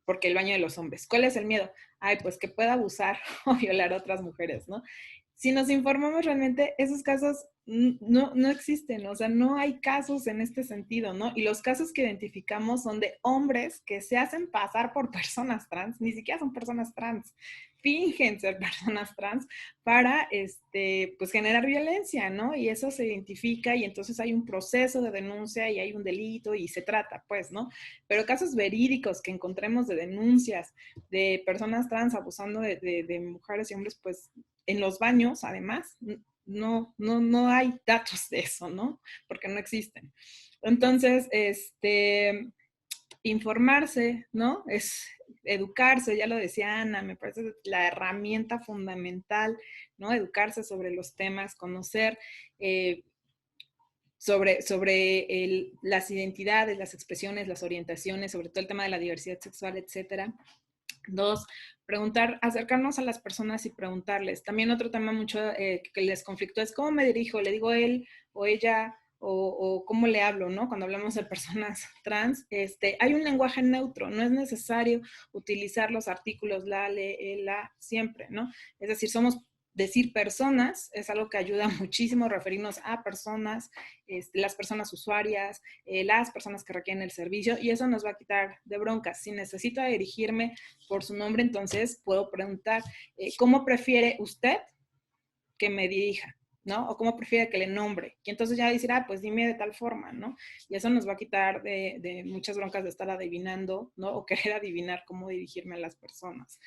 porque el baño de los hombres. ¿Cuál es el miedo? Ay, pues que pueda abusar o violar a otras mujeres, ¿no? Si nos informamos realmente, esos casos no existen, o sea, no hay casos en este sentido, ¿no? Y los casos que identificamos son de hombres que se hacen pasar por personas trans, ni siquiera son personas trans, fingen ser personas trans para, pues, generar violencia, ¿no? Y eso se identifica y entonces hay un proceso de denuncia y hay un delito y se trata, pues, ¿no? Pero casos verídicos que encontremos de denuncias de personas trans abusando de mujeres y hombres, pues, en los baños, además, no hay datos de eso, ¿no? Porque no existen. Entonces, informarse, ¿no? Es educarse, ya lo decía Ana, me parece la herramienta fundamental, ¿no? Educarse sobre los temas, conocer sobre las identidades, las expresiones, las orientaciones, sobre todo el tema de la diversidad sexual, etcétera. 2, preguntar, acercarnos a las personas y preguntarles. También otro tema mucho que les conflictó es cómo me dirijo, le digo él o ella o cómo le hablo, ¿no? Cuando hablamos de personas trans, hay un lenguaje neutro, no es necesario utilizar los artículos la, le, la, siempre, ¿no? Es decir, decir personas es algo que ayuda muchísimo, referirnos a personas, las personas usuarias, las personas que requieren el servicio, y eso nos va a quitar de broncas. Si necesito dirigirme por su nombre, entonces puedo preguntar, ¿cómo prefiere usted que me dirija? ¿No? O cómo prefiere que le nombre. Y entonces ya decir, pues dime de tal forma, ¿no? Y eso nos va a quitar de muchas broncas de estar adivinando, ¿no? O querer adivinar cómo dirigirme a las personas.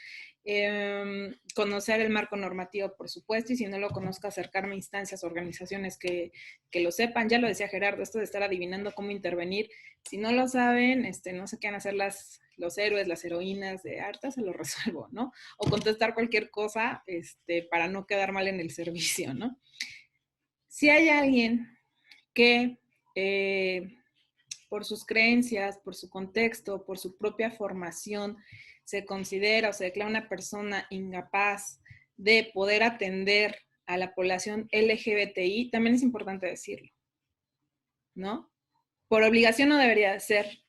Conocer el marco normativo, por supuesto, y si no lo conozco, acercarme a instancias, organizaciones que lo sepan. Ya lo decía Gerardo, esto de estar adivinando cómo intervenir. Si no lo saben, no sé qué van a hacer los héroes, las heroínas de harta, se lo resuelvo, ¿no? O contestar cualquier cosa para no quedar mal en el servicio, ¿no? Si hay alguien que por sus creencias, por su contexto, por su propia formación, se considera o se declara una persona incapaz de poder atender a la población LGBTI, también es importante decirlo, ¿no? Por obligación no debería de ser,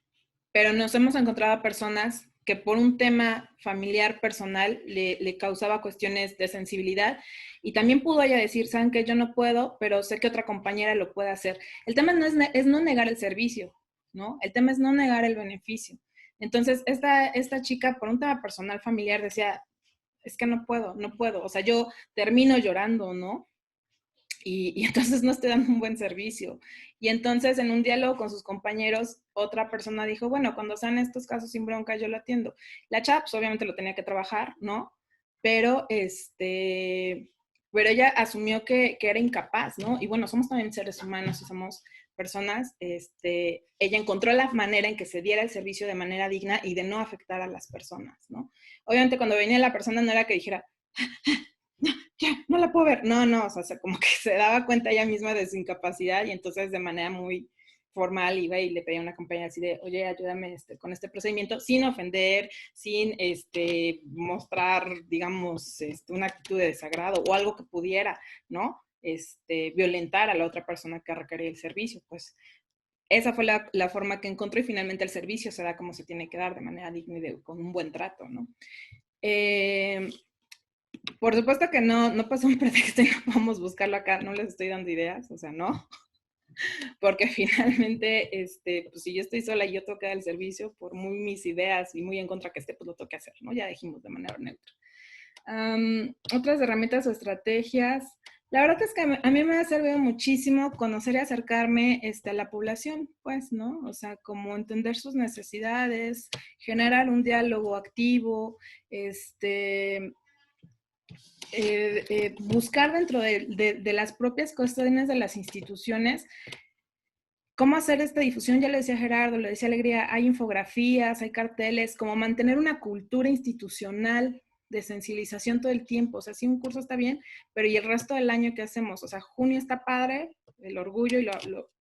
pero nos hemos encontrado a personas que por un tema familiar, personal, le causaba cuestiones de sensibilidad, y también pudo ella decir, saben que yo no puedo, pero sé que otra compañera lo puede hacer. El tema no es no negar el servicio, ¿no? El tema es no negar el beneficio. Entonces, esta chica, por un tema personal, familiar, decía, es que no puedo, o sea, yo termino llorando, ¿no? Y entonces no estoy dando un buen servicio. Y entonces en un diálogo con sus compañeros, otra persona dijo, bueno, cuando sean estos casos sin bronca, yo lo atiendo. La chava, pues obviamente lo tenía que trabajar, ¿no? Pero ella asumió que era incapaz, ¿no? Y bueno, somos también seres humanos y somos personas. Ella encontró la manera en que se diera el servicio de manera digna y de no afectar a las personas, ¿no? Obviamente cuando venía la persona no era que dijera, ya, no la puedo ver. No, o sea, como que se daba cuenta ella misma de su incapacidad, y entonces de manera muy formal iba y le pedía a una compañera así de, oye, ayúdame con este procedimiento, sin ofender, sin mostrar, digamos, una actitud de desagrado o algo que pudiera, ¿no? Violentar a la otra persona que requería el servicio. Pues esa fue la forma que encontró, y finalmente el servicio se da como se tiene que dar, de manera digna y con un buen trato, ¿no? Por supuesto que no pasó un pretexto y no podemos buscarlo acá, no les estoy dando ideas, o sea, no, porque finalmente, pues si yo estoy sola y yo tengo que dar el servicio, por muy mis ideas y muy en contra que esté, pues lo tengo que hacer, ¿no? Ya dijimos de manera neutra. Otras herramientas o estrategias, la verdad es que a mí me ha servido muchísimo conocer y acercarme a la población, pues, ¿no? O sea, como entender sus necesidades, generar un diálogo activo, buscar dentro de las propias cuestiones de las instituciones cómo hacer esta difusión. Ya lo decía Gerardo, lo decía Alegría, hay infografías, hay carteles, como mantener una cultura institucional de sensibilización todo el tiempo. O sea, sí, un curso está bien, pero ¿y el resto del año qué hacemos? O sea, junio está padre, el orgullo y lo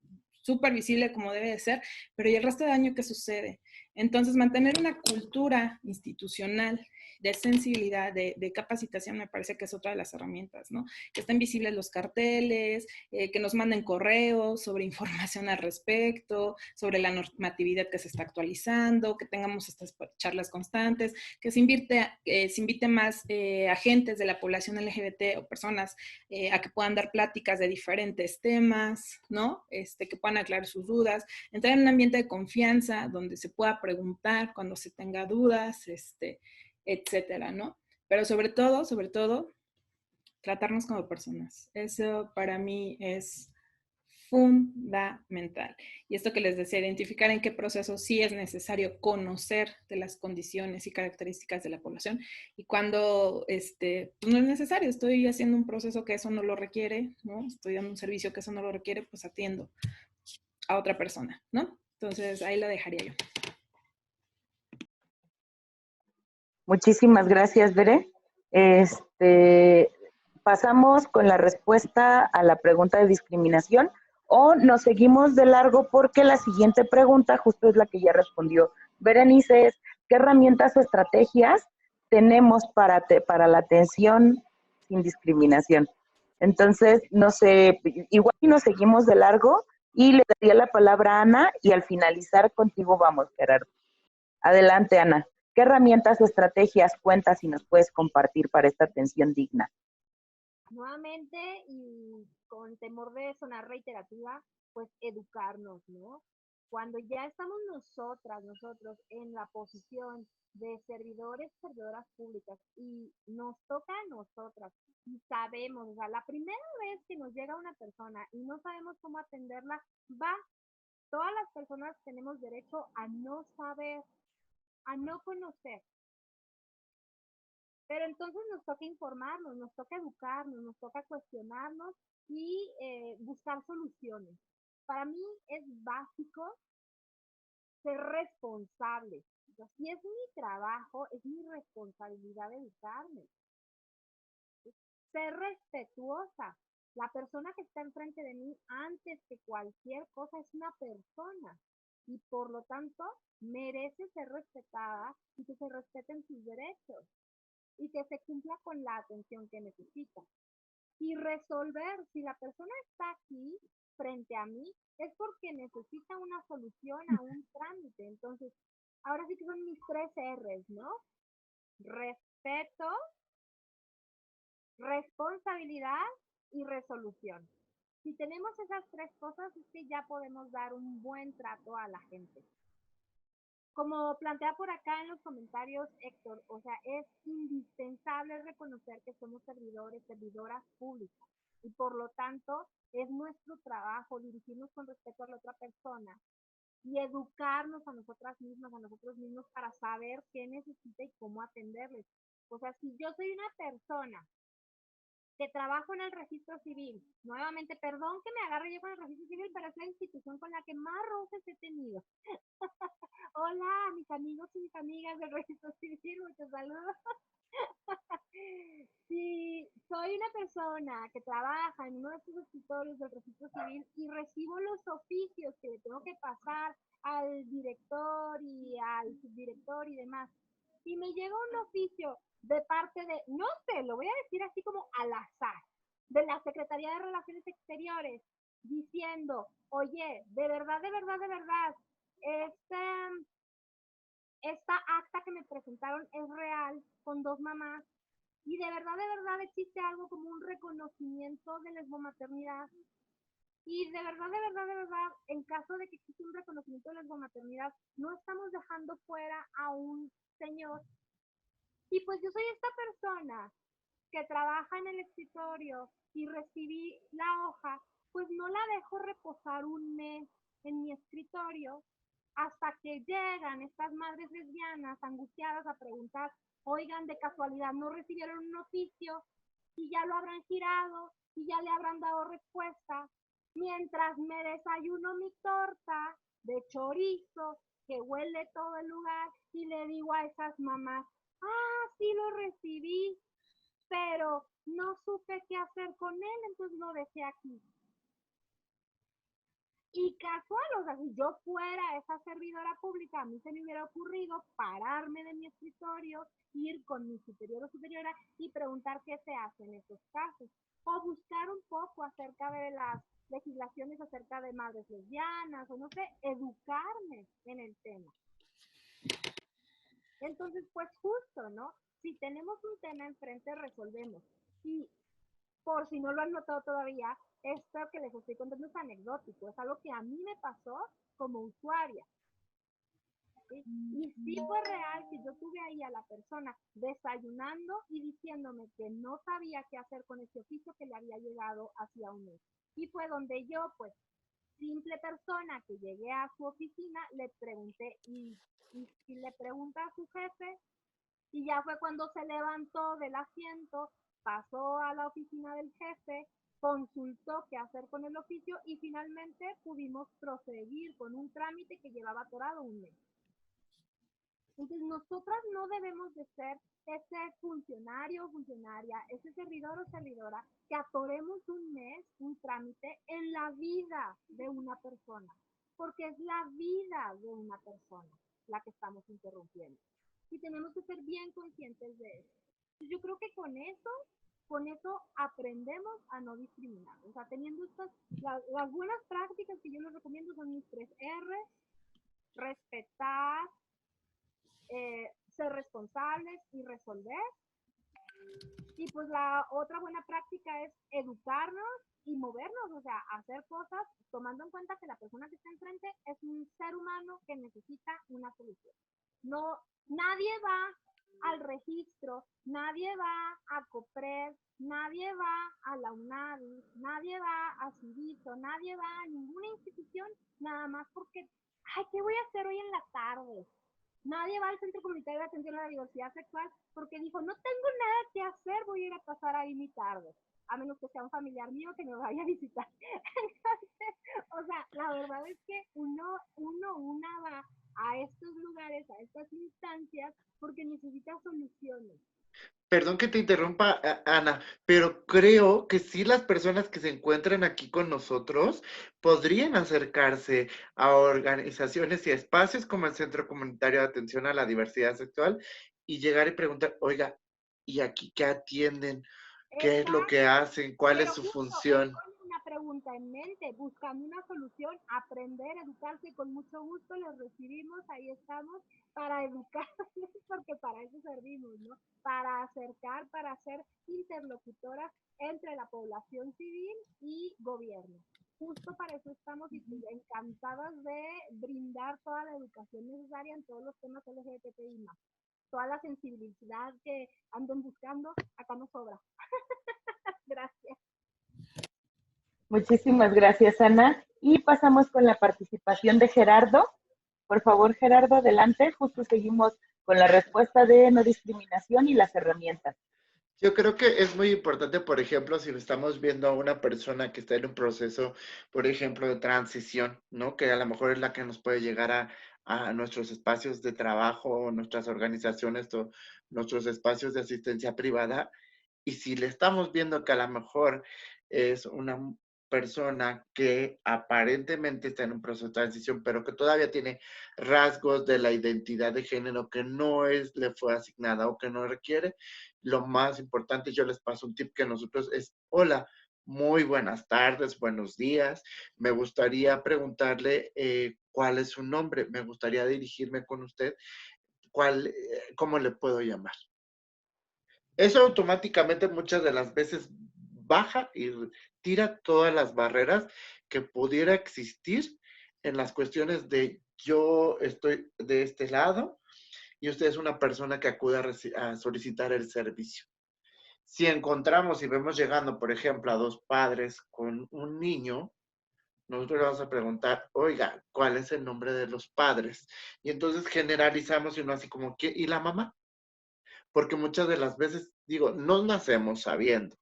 súper visible como debe de ser, pero ¿y el resto del año qué sucede? Entonces, mantener una cultura institucional de sensibilidad, de capacitación, me parece que es otra de las herramientas, ¿no? Que estén visibles los carteles, que nos manden correos sobre información al respecto, sobre la normatividad que se está actualizando, que tengamos estas charlas constantes, que se invite más agentes de la población LGBT o personas a que puedan dar pláticas de diferentes temas, ¿no? Que puedan aclarar sus dudas, entrar en un ambiente de confianza donde se pueda preguntar cuando se tenga dudas, etcétera, ¿no? Pero sobre todo, tratarnos como personas. Eso para mí es fundamental. Y esto que les decía, identificar en qué proceso sí es necesario conocer de las condiciones y características de la población, y cuando pues no es necesario, estoy haciendo un proceso que eso no lo requiere, ¿no? Estoy dando un servicio que eso no lo requiere, pues atiendo a otra persona, ¿no? Entonces ahí la dejaría yo. Muchísimas gracias, Bere. Pasamos con la respuesta a la pregunta de discriminación, o nos seguimos de largo, porque la siguiente pregunta justo es la que ya respondió Berenice, es ¿qué herramientas o estrategias tenemos para la atención sin discriminación. Entonces, no sé, igual nos seguimos de largo y le daría la palabra a Ana y al finalizar contigo vamos, Gerardo. Adelante, Ana. ¿Qué herramientas o estrategias cuentas y nos puedes compartir para esta atención digna? Nuevamente, y con temor de sonar reiterativa, pues educarnos, ¿no? Cuando ya estamos nosotros en la posición de servidores, servidoras públicas y nos toca a nosotras y sabemos, o sea, la primera vez que nos llega una persona y no sabemos cómo atenderla, todas las personas tenemos derecho a no saber, a no conocer. Pero entonces nos toca informarnos, nos toca educarnos, nos toca cuestionarnos y buscar soluciones. Para mí es básico ser responsable. O sea, si es mi trabajo, es mi responsabilidad educarme. Ser respetuosa. La persona que está enfrente de mí, antes que cualquier cosa, es una persona. Y por lo tanto, merece ser respetada y que se respeten sus derechos y que se cumpla con la atención que necesita. Y resolver, si la persona está aquí frente a mí, es porque necesita una solución a un trámite. Entonces, ahora sí que son mis 3 R's, ¿no? Respeto, responsabilidad y resolución. Si tenemos esas 3 cosas, es que ya podemos dar un buen trato a la gente. Como plantea por acá en los comentarios Héctor, o sea, es indispensable reconocer que somos servidores, servidoras públicas y por lo tanto es nuestro trabajo dirigirnos con respeto a la otra persona y educarnos a nosotras mismas, a nosotros mismos para saber qué necesita y cómo atenderles. O sea, si yo soy una persona que trabajo en el registro civil, nuevamente, perdón que me agarre yo con el registro civil, pero es la institución con la que más roces he tenido. Hola, mis amigos y mis amigas del registro civil, muchos saludos. Si soy una persona que trabaja en uno de estos escritorios del registro civil y recibo los oficios que le tengo que pasar al director y al subdirector y demás, y me llega un oficio de parte de, no sé, lo voy a decir así como al azar, de la Secretaría de Relaciones Exteriores, diciendo, oye, de verdad, este, esta acta que me presentaron es real, con 2 mamás, y de verdad existe algo como un reconocimiento de lesbomaternidad. Y de verdad, en caso de que existe un reconocimiento de lesbomaternidad, no estamos dejando fuera a un señor. Y pues yo soy esta persona que trabaja en el escritorio y recibí la hoja, pues no la dejo reposar un mes en mi escritorio hasta que llegan estas madres lesbianas angustiadas a preguntar, oigan, de casualidad no recibieron un oficio y ya lo habrán girado y ya le habrán dado respuesta, mientras me desayuno mi torta de chorizo que huele todo el lugar y le digo a esas mamás, sí lo recibí, pero no supe qué hacer con él, entonces lo dejé aquí. Y casual, o sea, si yo fuera esa servidora pública, a mí se me hubiera ocurrido pararme de mi escritorio, ir con mi superior o superiora y preguntar qué se hace en esos casos. O buscar un poco acerca de las legislaciones acerca de madres lesbianas, o no sé, educarme en el tema. Entonces, pues justo, ¿no? Si tenemos un tema enfrente, resolvemos. Y por si no lo han notado todavía, esto que les estoy contando es anecdótico, es algo que a mí me pasó como usuaria. ¿Sí? Y sí fue real que yo tuve ahí a la persona desayunando y diciéndome que no sabía qué hacer con ese oficio que le había llegado hacia un mes. Y fue donde yo, pues, simple persona que llegué a su oficina, le pregunté y le pregunta a su jefe, y ya fue cuando se levantó del asiento, pasó a la oficina del jefe, consultó qué hacer con el oficio y finalmente pudimos proseguir con un trámite que llevaba atorado un mes. Entonces nosotras no debemos de ser ese funcionario o funcionaria, ese servidor o servidora que atoremos un mes, un trámite en la vida de una persona, porque es la vida de una persona la que estamos interrumpiendo. y tenemos que ser bien conscientes de eso. Entonces, yo creo que con eso aprendemos a no discriminar. O sea, teniendo las buenas prácticas que yo les recomiendo son mis 3 R: respetar, ser responsables y resolver. Y pues la otra buena práctica es educarnos y movernos, o sea, hacer cosas tomando en cuenta que la persona que está enfrente es un ser humano que necesita una solución. No, nadie va al registro, nadie va a COPRED, nadie va a la UNAVI, nadie va a CIVISO, nadie va a ninguna institución nada más porque, ay, ¿qué voy a hacer hoy en la tarde? Nadie va al Centro Comunitario de Atención a la Diversidad Sexual porque dijo, no tengo nada que hacer, voy a ir a pasar ahí mi tarde, a menos que sea un familiar mío que me vaya a visitar. Entonces, o sea, la verdad es que una va a estos lugares, a estas instancias, porque necesita soluciones. Perdón que te interrumpa, Ana, pero creo que sí las personas que se encuentran aquí con nosotros podrían acercarse a organizaciones y espacios como el Centro Comunitario de Atención a la Diversidad Sexual y llegar y preguntar, oiga, ¿y aquí qué atienden? ¿Qué es lo que hacen? ¿Cuál es Pero su justo función? con una pregunta en mente, buscando una solución, aprender, educarse, con mucho gusto los recibimos, ahí estamos para educarnos, porque para eso servimos, ¿no? Para acercar, para ser interlocutoras entre la población civil y gobierno. Justo para eso estamos y encantadas de brindar toda la educación necesaria en todos los temas LGBTI+. Toda la sensibilidad que anden buscando, acá nos sobra. Gracias. Muchísimas gracias, Ana. Y pasamos con la participación de Gerardo. Por favor, Gerardo, adelante. Justo seguimos con la respuesta de no discriminación y las herramientas. Yo creo que es muy importante, por ejemplo, si estamos viendo a una persona que está en un proceso, por ejemplo, de transición, ¿no? Que a lo mejor es la que nos puede llegar a nuestros espacios de trabajo, nuestras organizaciones o nuestros espacios de asistencia privada. Y si le estamos viendo que a lo mejor es una persona que aparentemente está en un proceso de transición, pero que todavía tiene rasgos de la identidad de género que no le fue asignada o que no requiere, lo más importante, yo les paso un tip que nosotros es, hola, muy buenas tardes, buenos días, me gustaría preguntarle cuál es su nombre, me gustaría dirigirme con usted, ¿cómo le puedo llamar? Eso automáticamente muchas de las veces baja y tira todas las barreras que pudiera existir en las cuestiones de yo estoy de este lado y usted es una persona que acude a solicitar el servicio. Si encontramos y vemos llegando, por ejemplo, a 2 padres con un niño, nosotros le vamos a preguntar, oiga, ¿cuál es el nombre de los padres? Y entonces generalizamos y uno así como, ¿qué? ¿Y la mamá? Porque muchas de las veces, digo, no nacemos sabiendo.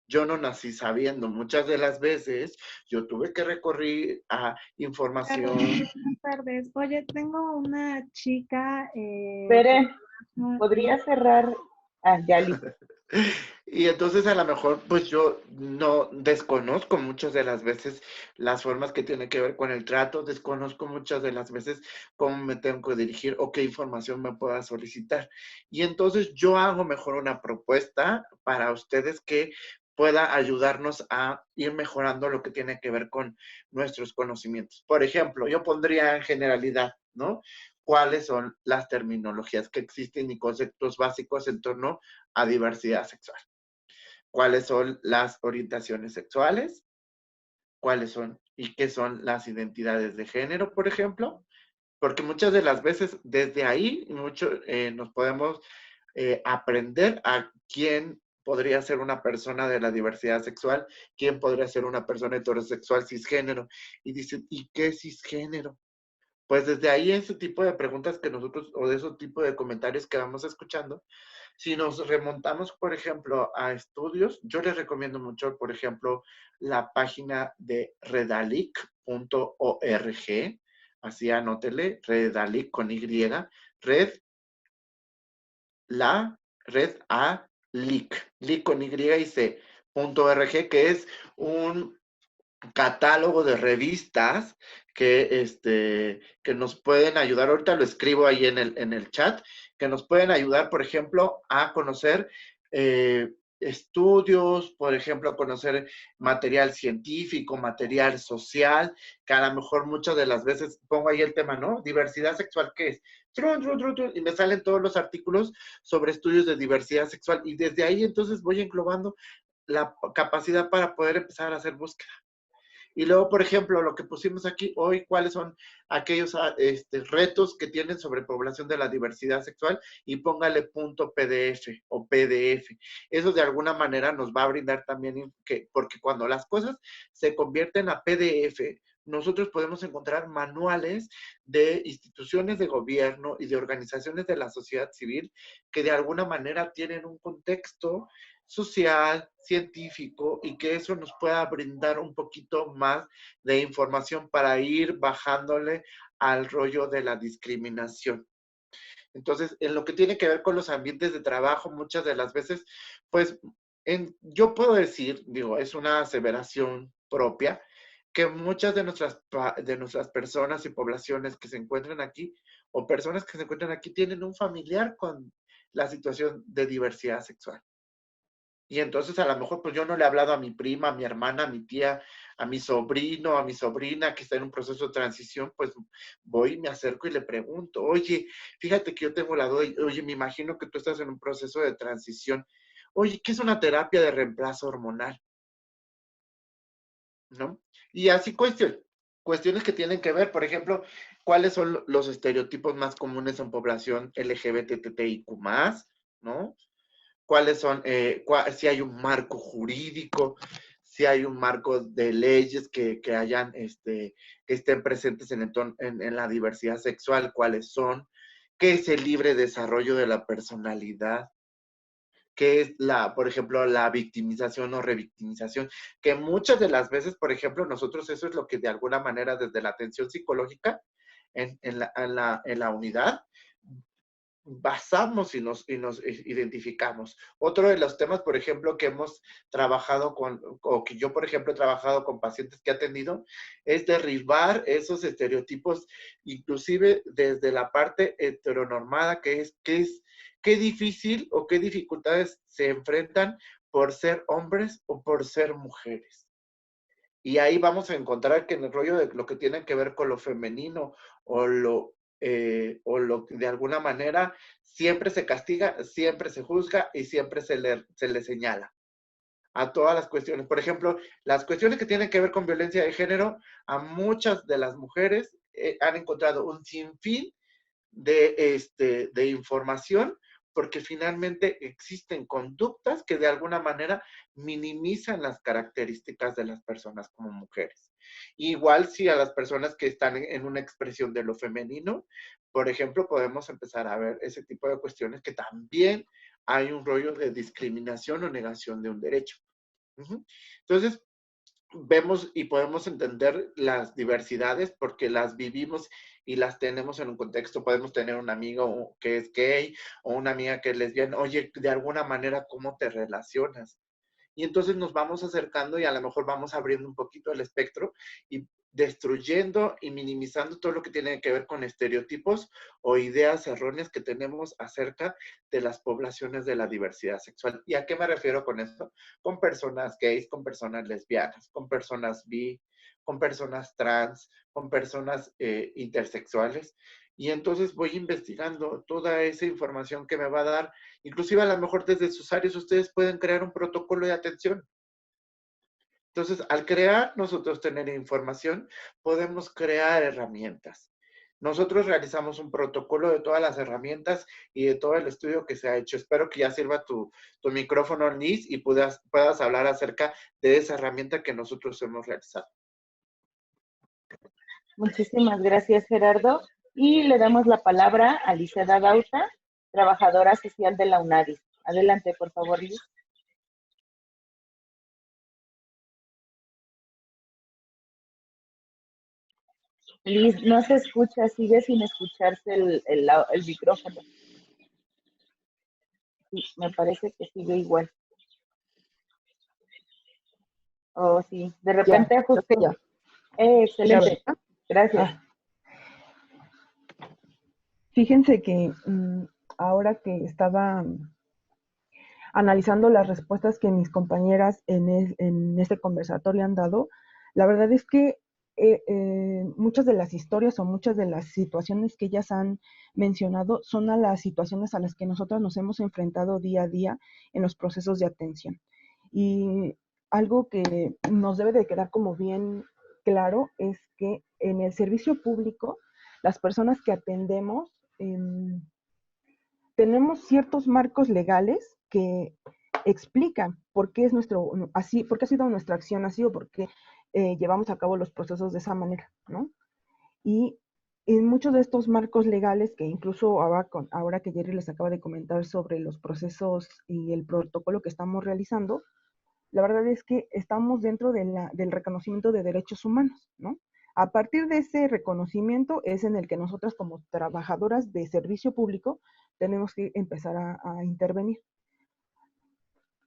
Yo no nací sabiendo. Muchas de las veces yo tuve que recurrir a información. Buenas tardes. Oye, tengo una chica. Pere, ¿podría cerrar? Ya listo. Y entonces a lo mejor pues yo no desconozco muchas de las veces las formas que tienen que ver con el trato, desconozco muchas de las veces cómo me tengo que dirigir o qué información me pueda solicitar. Y entonces yo hago mejor una propuesta para ustedes que pueda ayudarnos a ir mejorando lo que tiene que ver con nuestros conocimientos. Por ejemplo, yo pondría en generalidad, ¿no? ¿Cuáles son las terminologías que existen y conceptos básicos en torno a diversidad sexual? ¿Cuáles son las orientaciones sexuales? ¿Cuáles son y qué son las identidades de género, por ejemplo? Porque muchas de las veces desde ahí nos podemos aprender a quién podría ser una persona de la diversidad sexual, quién podría ser una persona heterosexual cisgénero. Y dicen, ¿y qué es cisgénero? Pues desde ahí ese tipo de preguntas que nosotros, o de ese tipo de comentarios que vamos escuchando, si nos remontamos, por ejemplo, a estudios, yo les recomiendo mucho, por ejemplo, la página de redalic.org, así anótele, Redalic con Y, red a lic con Y y C.org, que es un catálogo de revistas que nos pueden ayudar, ahorita lo escribo ahí en el chat, que nos pueden ayudar, por ejemplo, a conocer estudios, por ejemplo, a conocer material científico, material social, que a lo mejor muchas de las veces pongo ahí el tema, ¿no? Diversidad sexual, ¿qué es? Y me salen todos los artículos sobre estudios de diversidad sexual y desde ahí entonces voy englobando la capacidad para poder empezar a hacer búsqueda. Y luego, por ejemplo, lo que pusimos aquí hoy, cuáles son aquellos retos que tienen sobre población de la diversidad sexual y póngale punto PDF o PDF. Eso de alguna manera nos va a brindar también, porque cuando las cosas se convierten a PDF, nosotros podemos encontrar manuales de instituciones de gobierno y de organizaciones de la sociedad civil que de alguna manera tienen un contexto social, científico, y que eso nos pueda brindar un poquito más de información para ir bajándole al rollo de la discriminación. Entonces, en lo que tiene que ver con los ambientes de trabajo, muchas de las veces, pues, yo puedo decir, digo, es una aseveración propia, que muchas de nuestras personas y poblaciones que se encuentran aquí, o personas que se encuentran aquí, tienen un familiar con la situación de diversidad sexual. Y entonces a lo mejor pues yo no le he hablado a mi prima, a mi hermana, a mi tía, a mi sobrino, a mi sobrina que está en un proceso de transición, pues voy y me acerco y le pregunto, oye, fíjate que yo tengo la duda, oye, me imagino que tú estás en un proceso de transición. Oye, ¿qué es una terapia de reemplazo hormonal? ¿No? Y así cuestiones que tienen que ver, por ejemplo, ¿cuáles son los estereotipos más comunes en población LGBTTIQ+, ¿no? Cuáles son, si hay un marco jurídico, si hay un marco de leyes que hayan, que estén presentes en la diversidad sexual, cuáles son, qué es el libre desarrollo de la personalidad, qué es por ejemplo, la victimización o revictimización, que muchas de las veces, por ejemplo, nosotros eso es lo que de alguna manera desde la atención psicológica en la unidad, basamos y nos identificamos. Otro de los temas, por ejemplo, que hemos trabajado o que yo, por ejemplo, he trabajado con pacientes que he atendido, es derribar esos estereotipos, inclusive desde la parte heteronormada, que es qué difícil o qué dificultades se enfrentan por ser hombres o por ser mujeres. Y ahí vamos a encontrar que en el rollo de lo que tiene que ver con lo femenino o lo que de alguna manera siempre se castiga, siempre se juzga y siempre se le señala a todas las cuestiones. Por ejemplo, las cuestiones que tienen que ver con violencia de género, a muchas de las mujeres han encontrado un sinfín de información, porque finalmente existen conductas que de alguna manera minimizan las características de las personas como mujeres. Igual si a las personas que están en una expresión de lo femenino, por ejemplo, podemos empezar a ver ese tipo de cuestiones que también hay un rollo de discriminación o negación de un derecho. Entonces, vemos y podemos entender las diversidades porque las vivimos y las tenemos en un contexto. Podemos tener un amigo que es gay o una amiga que es lesbiana. Oye, de alguna manera, ¿cómo te relacionas? Y entonces nos vamos acercando y a lo mejor vamos abriendo un poquito el espectro y destruyendo y minimizando todo lo que tiene que ver con estereotipos o ideas erróneas que tenemos acerca de las poblaciones de la diversidad sexual. ¿Y a qué me refiero con esto? Con personas gays, con personas lesbianas, con personas bi, con personas trans, con personas intersexuales. Y entonces voy investigando toda esa información que me va a dar. Inclusive a lo mejor desde sus áreas ustedes pueden crear un protocolo de atención. Entonces, al crear nosotros tener información, podemos crear herramientas. Nosotros realizamos un protocolo de todas las herramientas y de todo el estudio que se ha hecho. Espero que ya sirva tu micrófono, Liz, y puedas hablar acerca de esa herramienta que nosotros hemos realizado. Muchísimas gracias, Gerardo. Y le damos la palabra a Liseda Gauta, trabajadora social de la UNADI. Adelante, por favor, Liz. Liz, no se escucha, sigue sin escucharse el micrófono. Sí, me parece que sigue igual. Oh, sí, de repente ya, justo. ya. Excelente. Gracias. Fíjense que ahora que estaba analizando las respuestas que mis compañeras en este conversatorio han dado, la verdad es que muchas de las historias o muchas de las situaciones que ellas han mencionado son a las situaciones a las que nosotros nos hemos enfrentado día a día en los procesos de atención. Y algo que nos debe de quedar como bien claro es que en el servicio público, las personas que atendemos, tenemos ciertos marcos legales que explican por qué es así, por qué ha sido nuestra acción así o por qué llevamos a cabo los procesos de esa manera, ¿no? Y en muchos de estos marcos legales, que incluso ahora que Jerry les acaba de comentar sobre los procesos y el protocolo que estamos realizando, la verdad es que estamos dentro del reconocimiento de derechos humanos, ¿no? A partir de ese reconocimiento es en el que nosotras como trabajadoras de servicio público tenemos que empezar a intervenir.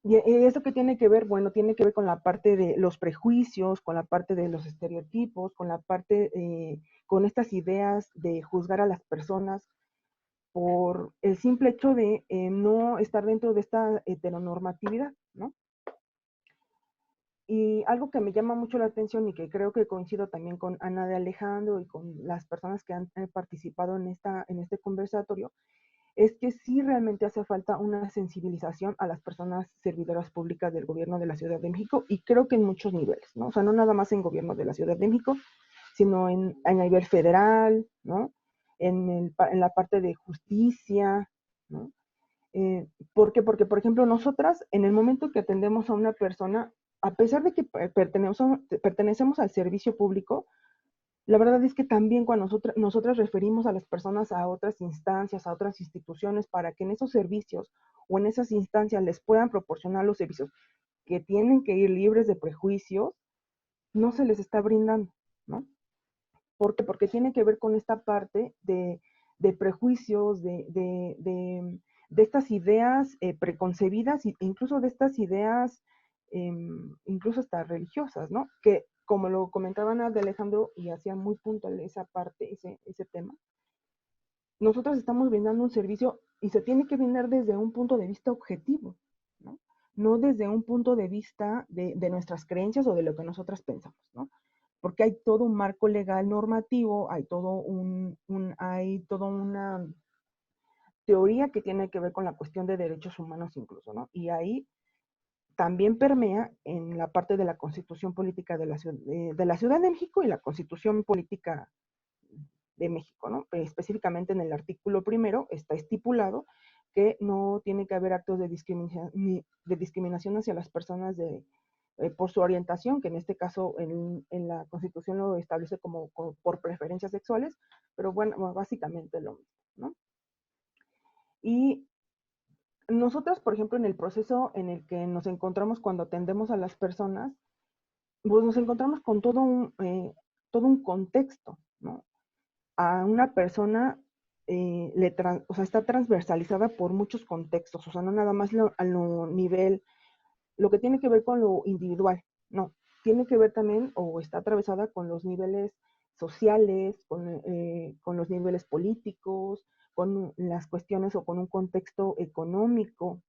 ¿Y eso qué tiene que ver? Bueno, tiene que ver con la parte de los prejuicios, con la parte de los estereotipos, con la parte, con estas ideas de juzgar a las personas por el simple hecho de no estar dentro de esta heteronormatividad, ¿no? Y algo que me llama mucho la atención y que creo que coincido también con Ana de Alejandro y con las personas que han participado en este conversatorio, es que sí realmente hace falta una sensibilización a las personas servidoras públicas del gobierno de la Ciudad de México y creo que en muchos niveles, ¿no? O sea, no nada más en gobierno de la Ciudad de México, sino a nivel federal, ¿no? En la parte de justicia, ¿no? ¿Por qué? Porque, por ejemplo, nosotras, en el momento que atendemos a una persona, a pesar de que pertenecemos al servicio público, la verdad es que también cuando nosotras referimos a las personas a otras instancias, a otras instituciones, para que en esos servicios o en esas instancias les puedan proporcionar los servicios que tienen que ir libres de prejuicios, no se les está brindando, ¿no? ¿Por qué? Porque tiene que ver con esta parte de prejuicios, de estas ideas preconcebidas e incluso de estas ideas incluso hasta religiosas, ¿no? Que como lo comentaban de Alejandro y hacía muy puntual esa parte, ese tema, nosotros estamos brindando un servicio y se tiene que brindar desde un punto de vista objetivo, ¿no? No desde un punto de vista de nuestras creencias o de lo que nosotras pensamos, ¿no? Porque hay todo un marco legal normativo, hay hay toda una teoría que tiene que ver con la cuestión de derechos humanos incluso, ¿no? Y ahí también permea en la parte de la Constitución Política de la Ciudad de México y la Constitución Política de México, ¿no? Específicamente en el artículo primero está estipulado que no tiene que haber actos de discriminación hacia las personas por su orientación, que en este caso en la Constitución lo establece como por preferencias sexuales, pero bueno, básicamente lo mismo, ¿no? Y nosotros, por ejemplo, en el proceso en el que nos encontramos cuando atendemos a las personas, pues nos encontramos con todo un contexto, ¿no? A una persona o sea, está transversalizada por muchos contextos, o sea, no nada más a lo nivel, lo que tiene que ver con lo individual, no, tiene que ver también o está atravesada con los niveles sociales, con los niveles políticos, con las cuestiones o con un contexto económico.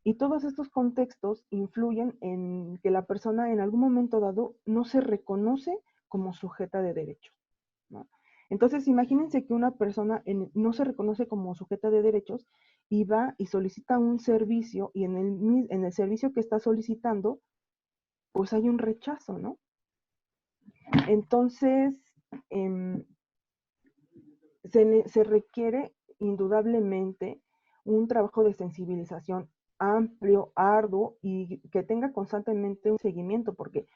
Y todos estos contextos influyen en que la persona en algún momento dado no se reconoce como sujeta de derechos, ¿no? Entonces, imagínense que una persona no se reconoce como sujeta de derechos y va y solicita un servicio y en el servicio que está solicitando, pues hay un rechazo, ¿no? Entonces, se requiere indudablemente un trabajo de sensibilización amplio, arduo y que tenga constantemente un seguimiento, porque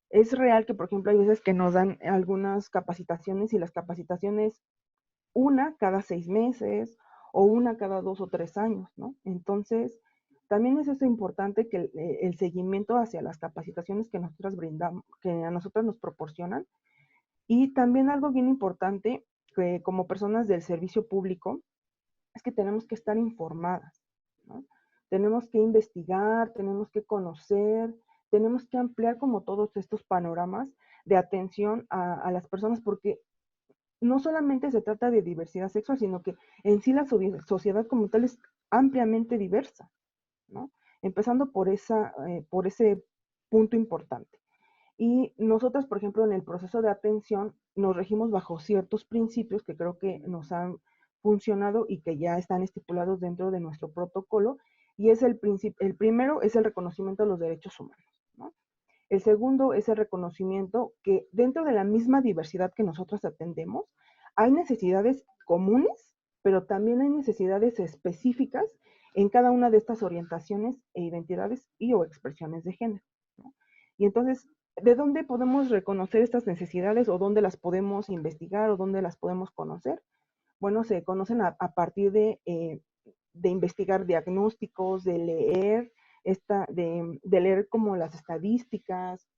es real que, por ejemplo, hay veces que nos dan algunas capacitaciones y las capacitaciones una cada 6 meses o una cada 2 o 3 años, ¿no? Entonces, también es eso importante que el seguimiento hacia las capacitaciones que nosotras brindamos, que a nosotras nos proporcionan. Y también algo bien importante, que como personas del servicio público, es que tenemos que estar informadas, ¿no? Tenemos que investigar, tenemos que conocer, tenemos que ampliar como todos estos panoramas de atención a las personas, porque no solamente se trata de diversidad sexual, sino que en sí la sociedad como tal es ampliamente diversa, ¿no? Empezando por ese punto importante. Y nosotros, por ejemplo, en el proceso de atención nos regimos bajo ciertos principios que creo que nos han funcionado y que ya están estipulados dentro de nuestro protocolo, y es el primero es el reconocimiento de los derechos humanos, ¿no? El segundo es el reconocimiento que dentro de la misma diversidad que nosotros atendemos, hay necesidades comunes, pero también hay necesidades específicas en cada una de estas orientaciones e identidades y o expresiones de género, ¿no? Y entonces, ¿de dónde podemos reconocer estas necesidades o dónde las podemos investigar o dónde las podemos conocer? Bueno, se conocen a partir de investigar diagnósticos, de leer, de leer como las estadísticas,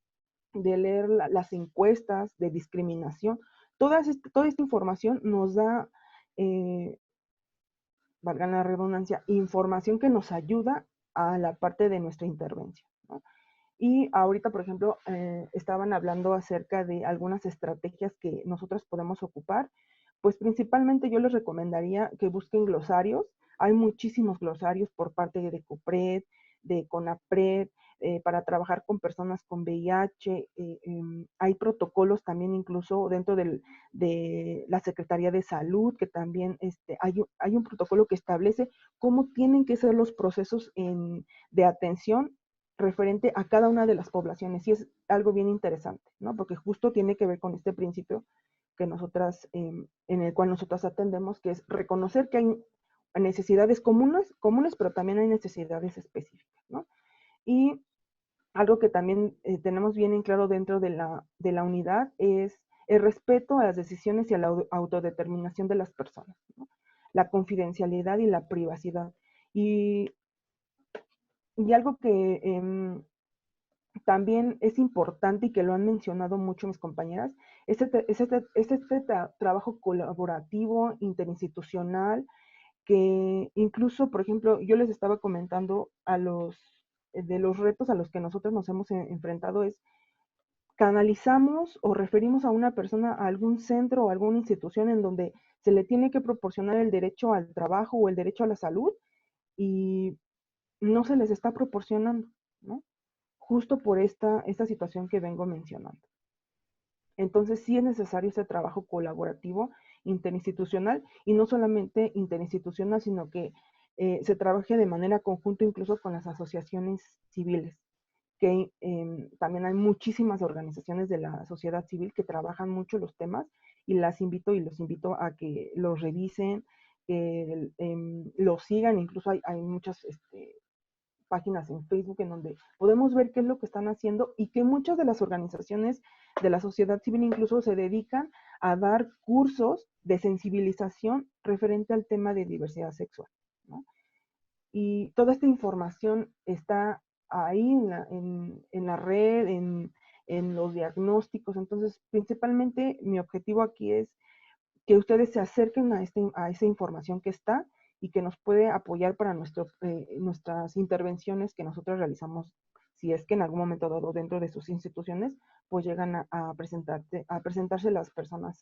de leer las encuestas de discriminación. Toda esta información nos da, valga la redundancia, información que nos ayuda a la parte de nuestra intervención, ¿no? Y ahorita, por ejemplo, estaban hablando acerca de algunas estrategias que nosotros podemos ocupar. Pues principalmente yo les recomendaría que busquen glosarios. Hay muchísimos glosarios por parte de COPRED, de CONAPRED, para trabajar con personas con VIH. Hay protocolos también incluso dentro de la Secretaría de Salud, que también hay un protocolo que establece cómo tienen que ser los procesos de atención referente a cada una de las poblaciones, y es algo bien interesante, ¿no? Porque justo tiene que ver con este principio que nosotras, en el cual nosotras atendemos, que es reconocer que hay necesidades comunes, pero también hay necesidades específicas, ¿no? Y algo que también tenemos bien en claro dentro de la unidad es el respeto a las decisiones y a la autodeterminación de las personas, ¿no? La confidencialidad y la privacidad. Y algo que también es importante y que lo han mencionado mucho mis compañeras, es este trabajo colaborativo, interinstitucional, que incluso, por ejemplo, yo les estaba comentando de los retos a los que nosotros nos hemos enfrentado, es canalizamos o referimos a una persona a algún centro o alguna institución en donde se le tiene que proporcionar el derecho al trabajo o el derecho a la salud, y no se les está proporcionando, ¿no? Justo por esta situación que vengo mencionando. Entonces sí es necesario ese trabajo colaborativo interinstitucional, y no solamente interinstitucional, sino que se trabaje de manera conjunta incluso con las asociaciones civiles, que también hay muchísimas organizaciones de la sociedad civil que trabajan mucho los temas, y los invito a que los revisen, que los sigan. Incluso hay muchas páginas en Facebook en donde podemos ver qué es lo que están haciendo, y que muchas de las organizaciones de la sociedad civil incluso se dedican a dar cursos de sensibilización referente al tema de diversidad sexual, ¿no? Y toda esta información está ahí en la red, en los diagnósticos. Entonces, principalmente mi objetivo aquí es que ustedes se acerquen a esa información que está y que nos puede apoyar para nuestras intervenciones que nosotros realizamos, si es que en algún momento dado dentro de sus instituciones, pues llegan a presentarse las personas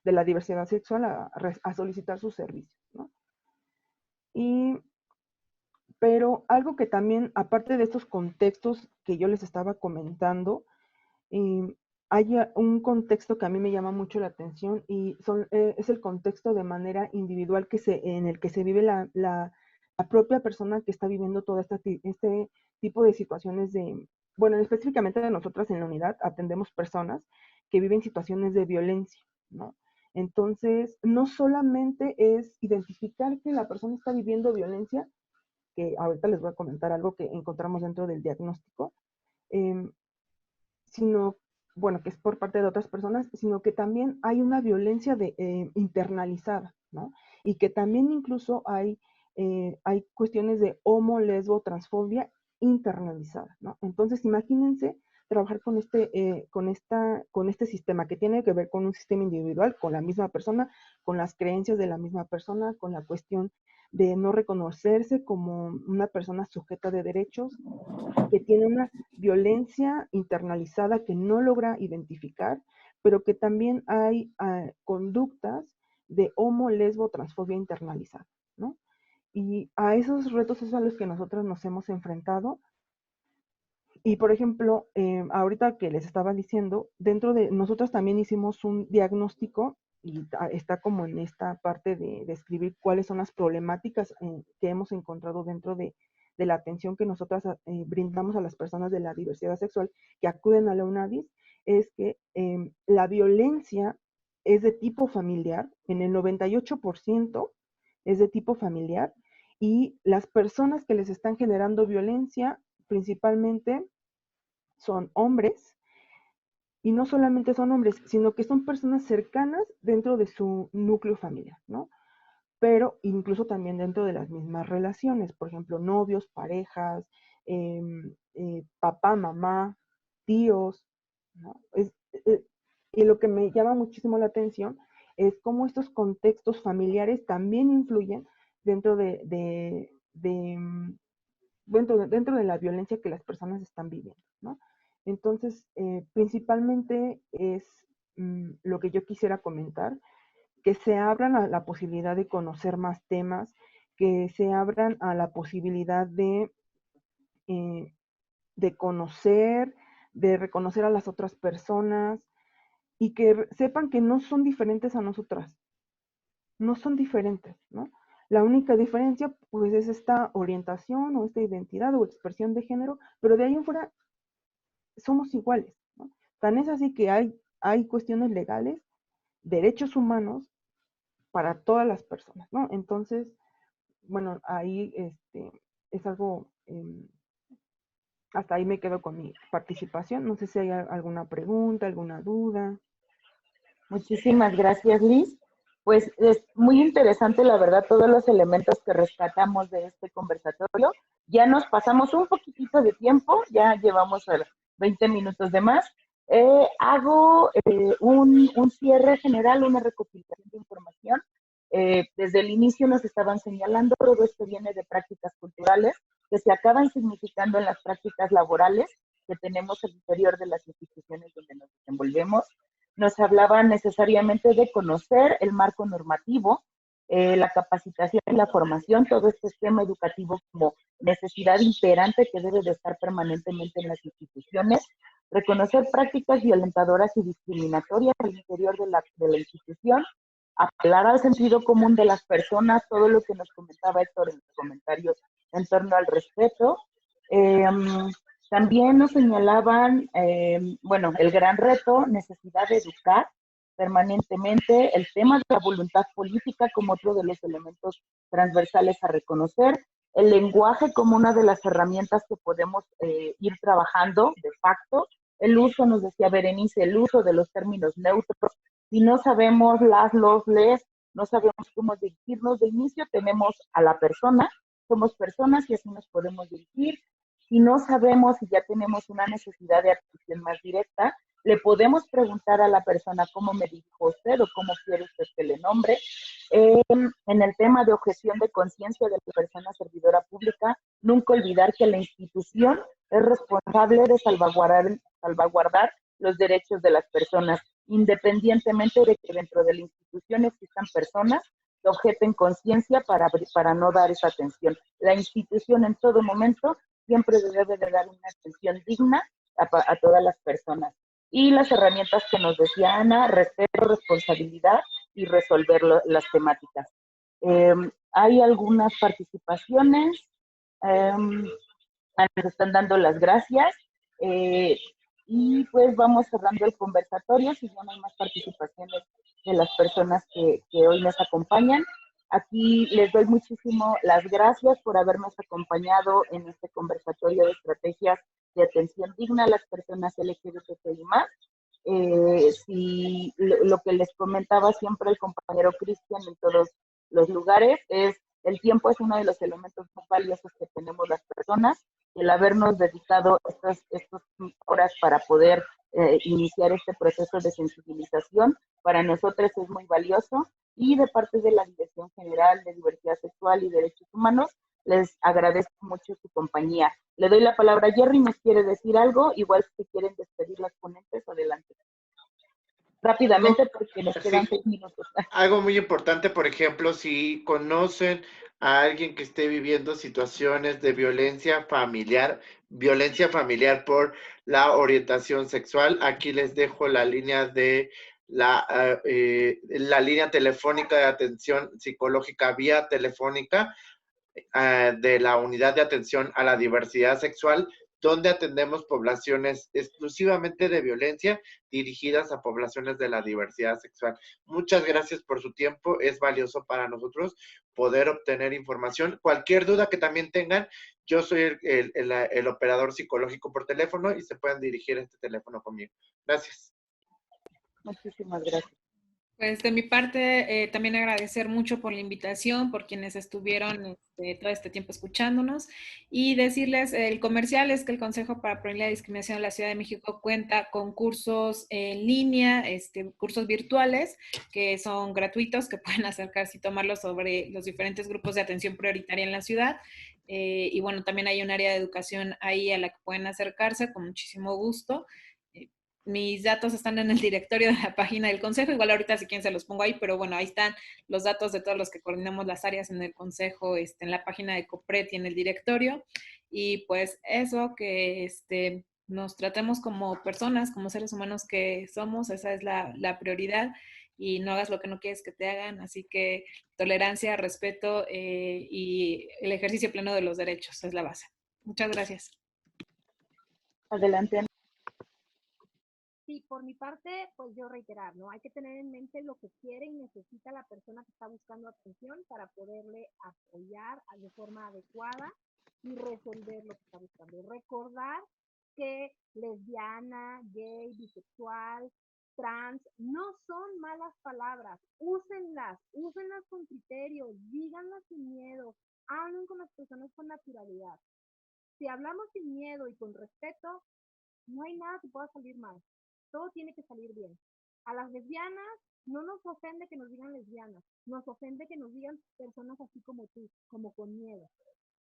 de la diversidad sexual a solicitar sus servicios, ¿no? Pero algo que también, aparte de estos contextos que yo les estaba comentando, hay un contexto que a mí me llama mucho la atención, y es el contexto de manera individual en el que se vive la propia persona que está viviendo todo este tipo de situaciones bueno, específicamente de nosotras en la unidad atendemos personas que viven situaciones de violencia, ¿no? Entonces, no solamente es identificar que la persona está viviendo violencia, que ahorita les voy a comentar algo que encontramos dentro del diagnóstico, sino, bueno, que es por parte de otras personas, sino que también hay una violencia internalizada, ¿no? Y que también incluso hay cuestiones de homo, lesbo, transfobia internalizada, ¿no? Entonces, imagínense trabajar con este sistema que tiene que ver con un sistema individual, con la misma persona, con las creencias de la misma persona, con la cuestión de no reconocerse como una persona sujeta de derechos, que tiene una violencia internalizada que no logra identificar, pero que también hay conductas de homo, lesbo, transfobia internalizada, ¿no? Y a esos retos es a los que nosotros nos hemos enfrentado. Y por ejemplo, ahorita que les estaba diciendo, dentro de nosotros también hicimos un diagnóstico y está como en esta parte de describir cuáles son las problemáticas que hemos encontrado dentro de la atención que nosotras brindamos a las personas de la diversidad sexual que acuden a la UNADIS, es que la violencia es de tipo familiar, en el 98% es de tipo familiar, y las personas que les están generando violencia principalmente son hombres, y no solamente son hombres, sino que son personas cercanas dentro de su núcleo familiar, ¿no? Pero incluso también dentro de las mismas relaciones, por ejemplo, novios, parejas, papá, mamá, tíos, ¿no? Y lo que me llama muchísimo la atención es cómo estos contextos familiares también influyen dentro dentro de la violencia que las personas están viviendo, ¿no? Entonces, principalmente es lo que yo quisiera comentar, que se abran a la posibilidad de conocer más temas, que se abran a la posibilidad de conocer, de reconocer a las otras personas y que sepan que no son diferentes a nosotras, no son diferentes, ¿no? La única diferencia, pues, es esta orientación o esta identidad o expresión de género, pero de ahí en fuera somos iguales, ¿no? Tan es así que hay cuestiones legales, derechos humanos para todas las personas, ¿no? Entonces, bueno, ahí es algo, hasta ahí me quedo con mi participación. No sé si hay alguna pregunta, alguna duda. Muchísimas gracias, Liz. Pues es muy interesante, la verdad, todos los elementos que rescatamos de este conversatorio. Ya nos pasamos un poquitito de tiempo, ya llevamos 20 minutos de más. Hago un cierre general, una recopilación de información. Desde el inicio nos estaban señalando, todo esto viene de prácticas culturales que se acaban significando en las prácticas laborales que tenemos al interior de las instituciones donde nos desenvolvemos. Nos hablaban necesariamente de conocer el marco normativo, la capacitación y la formación, todo este esquema educativo como necesidad imperante que debe de estar permanentemente en las instituciones, reconocer prácticas violentadoras y discriminatorias al interior de la institución, apelar al sentido común de las personas, todo lo que nos comentaba Héctor en los comentarios en torno al respeto. También nos señalaban, bueno, el gran reto, necesidad de educar permanentemente, el tema de la voluntad política como otro de los elementos transversales a reconocer, el lenguaje como una de las herramientas que podemos ir trabajando de facto, el uso, nos decía Berenice, el uso de los términos neutros. Si no sabemos los, les, no sabemos cómo dirigirnos de inicio, tenemos a la persona, somos personas y así nos podemos dirigir. Si no sabemos y ya tenemos una necesidad de atención más directa, le podemos preguntar a la persona cómo me dirijo a usted o cómo quiere usted que le nombre. En el tema de objeción de conciencia de la persona servidora pública, nunca olvidar que la institución es responsable de salvaguardar los derechos de las personas, independientemente de que dentro de la institución existan personas que objeten conciencia para no dar esa atención. La institución en todo momento siempre debe de dar una atención digna a todas las personas. Y las herramientas que nos decía Ana, respeto, responsabilidad y resolver las temáticas. Hay algunas participaciones, nos están dando las gracias, y pues vamos cerrando el conversatorio, si no hay más participaciones de las personas que hoy nos acompañan. Aquí les doy muchísimo las gracias por habernos acompañado en este conversatorio de estrategias de atención digna a las personas LGBTI+. Si lo que les comentaba siempre el compañero Cristian en todos los lugares es el tiempo es uno de los elementos más valiosos que tenemos las personas. El habernos dedicado estos horas para poder iniciar este proceso de sensibilización. Para nosotros es muy valioso y de parte de la Dirección General de Diversidad Sexual y Derechos Humanos, les agradezco mucho su compañía. Le doy la palabra a Jerry, ¿nos quiere decir algo? Igual si quieren despedir las ponentes, adelante. Rápidamente, porque nos quedan 6 minutos. Algo muy importante, por ejemplo, si conocen a alguien que esté viviendo situaciones de violencia familiar por la orientación sexual, aquí les dejo la línea de la línea telefónica de atención psicológica vía telefónica de la Unidad de Atención a la Diversidad Sexual, donde atendemos poblaciones exclusivamente de violencia dirigidas a poblaciones de la diversidad sexual. Muchas gracias por su tiempo, es valioso para nosotros poder obtener información. Cualquier duda que también tengan, yo soy el operador psicológico por teléfono y se pueden dirigir a este teléfono conmigo. Gracias. Muchísimas gracias. Pues de mi parte, también agradecer mucho por la invitación, por quienes estuvieron todo este tiempo escuchándonos y decirles, el comercial es que el Consejo para Prevenir la Discriminación de la Ciudad de México cuenta con cursos en línea, cursos virtuales que son gratuitos, que pueden acercarse y tomarlos sobre los diferentes grupos de atención prioritaria en la ciudad. Y bueno, también hay un área de educación ahí a la que pueden acercarse con muchísimo gusto. Mis datos están en el directorio de la página del Consejo, igual ahorita si quieren se los pongo ahí, pero bueno, ahí están los datos de todos los que coordinamos las áreas en el Consejo, en la página de COPRED y en el directorio, y pues eso, que nos tratemos como personas, como seres humanos que somos, esa es la prioridad, y no hagas lo que no quieres que te hagan, así que tolerancia, respeto y el ejercicio pleno de los derechos es la base. Muchas gracias. Adelante. Sí, por mi parte, pues yo reiterar, ¿no? Hay que tener en mente lo que quiere y necesita la persona que está buscando atención para poderle apoyar de forma adecuada y resolver lo que está buscando. Recordar que lesbiana, gay, bisexual, trans, no son malas palabras. Úsenlas con criterio, díganlas sin miedo, hablen con las personas con naturalidad. Si hablamos sin miedo y con respeto, no hay nada que pueda salir mal. Todo tiene que salir bien. A las lesbianas no nos ofende que nos digan lesbianas, nos ofende que nos digan personas así como tú, como con miedo.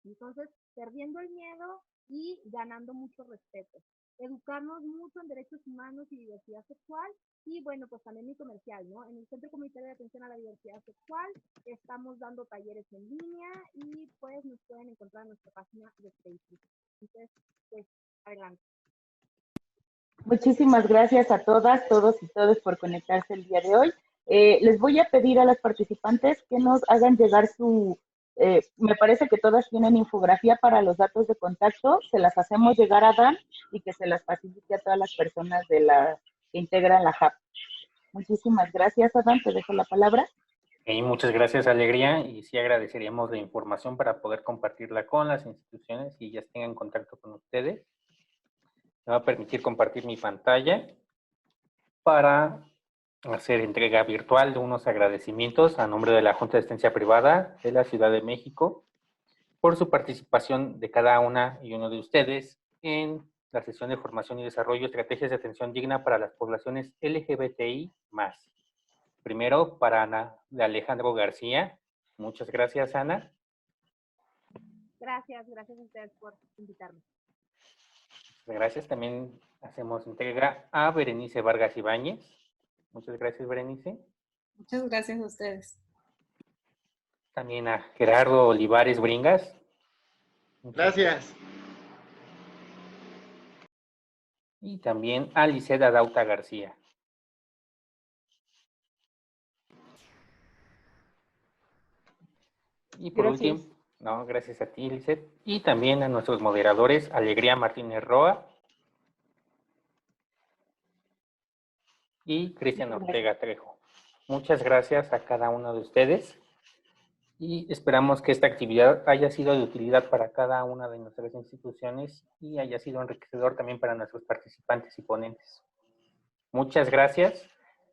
Entonces, perdiendo el miedo y ganando mucho respeto. Educarnos mucho en derechos humanos y diversidad sexual. Y bueno, pues también mi comercial, ¿no? En el Centro Comunitario de Atención a la Diversidad Sexual estamos dando talleres en línea y pues nos pueden encontrar en nuestra página de Facebook. Entonces, pues, adelante. Muchísimas gracias a todas, todos y todas por conectarse el día de hoy. Les voy a pedir a las participantes que nos hagan llegar me parece que todas tienen infografía para los datos de contacto, se las hacemos llegar a Dan y que se las facilite a todas las personas que integran la HAP. Muchísimas gracias, Adán, te dejo la palabra. Muchas gracias, Alegría, y sí agradeceríamos la información para poder compartirla con las instituciones y ellas tengan contacto con ustedes. Me va a permitir compartir mi pantalla para hacer entrega virtual de unos agradecimientos a nombre de la Junta de Asistencia Privada de la Ciudad de México por su participación de cada una y uno de ustedes en la sesión de formación y desarrollo, estrategias de atención digna para las poblaciones LGBTI+. Primero, para Ana de Alejandro García. Muchas gracias, Ana. Gracias a ustedes por invitarme. Gracias. También hacemos entrega a Berenice Vargas Ibáñez. Muchas gracias, Berenice. Muchas gracias a ustedes. También a Gerardo Olivares Bringas. Gracias. Y también a Liseda Dauta García. Y por último, gracias a ti, Lisset. Y también a nuestros moderadores, Alegría Martínez Roa y Cristian Ortega Trejo. Muchas gracias a cada uno de ustedes y esperamos que esta actividad haya sido de utilidad para cada una de nuestras instituciones y haya sido enriquecedor también para nuestros participantes y ponentes. Muchas gracias.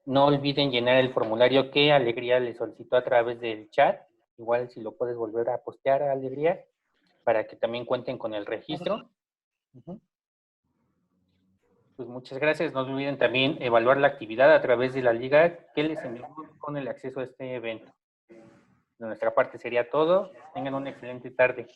No olviden llenar el formulario que Alegría les solicitó a través del chat. Igual si lo puedes volver a postear, Alegría, para que también cuenten con el registro. Pues muchas gracias. No olviden también evaluar la actividad a través de la liga que les envió con el acceso a este evento. De nuestra parte sería todo. Tengan una excelente tarde.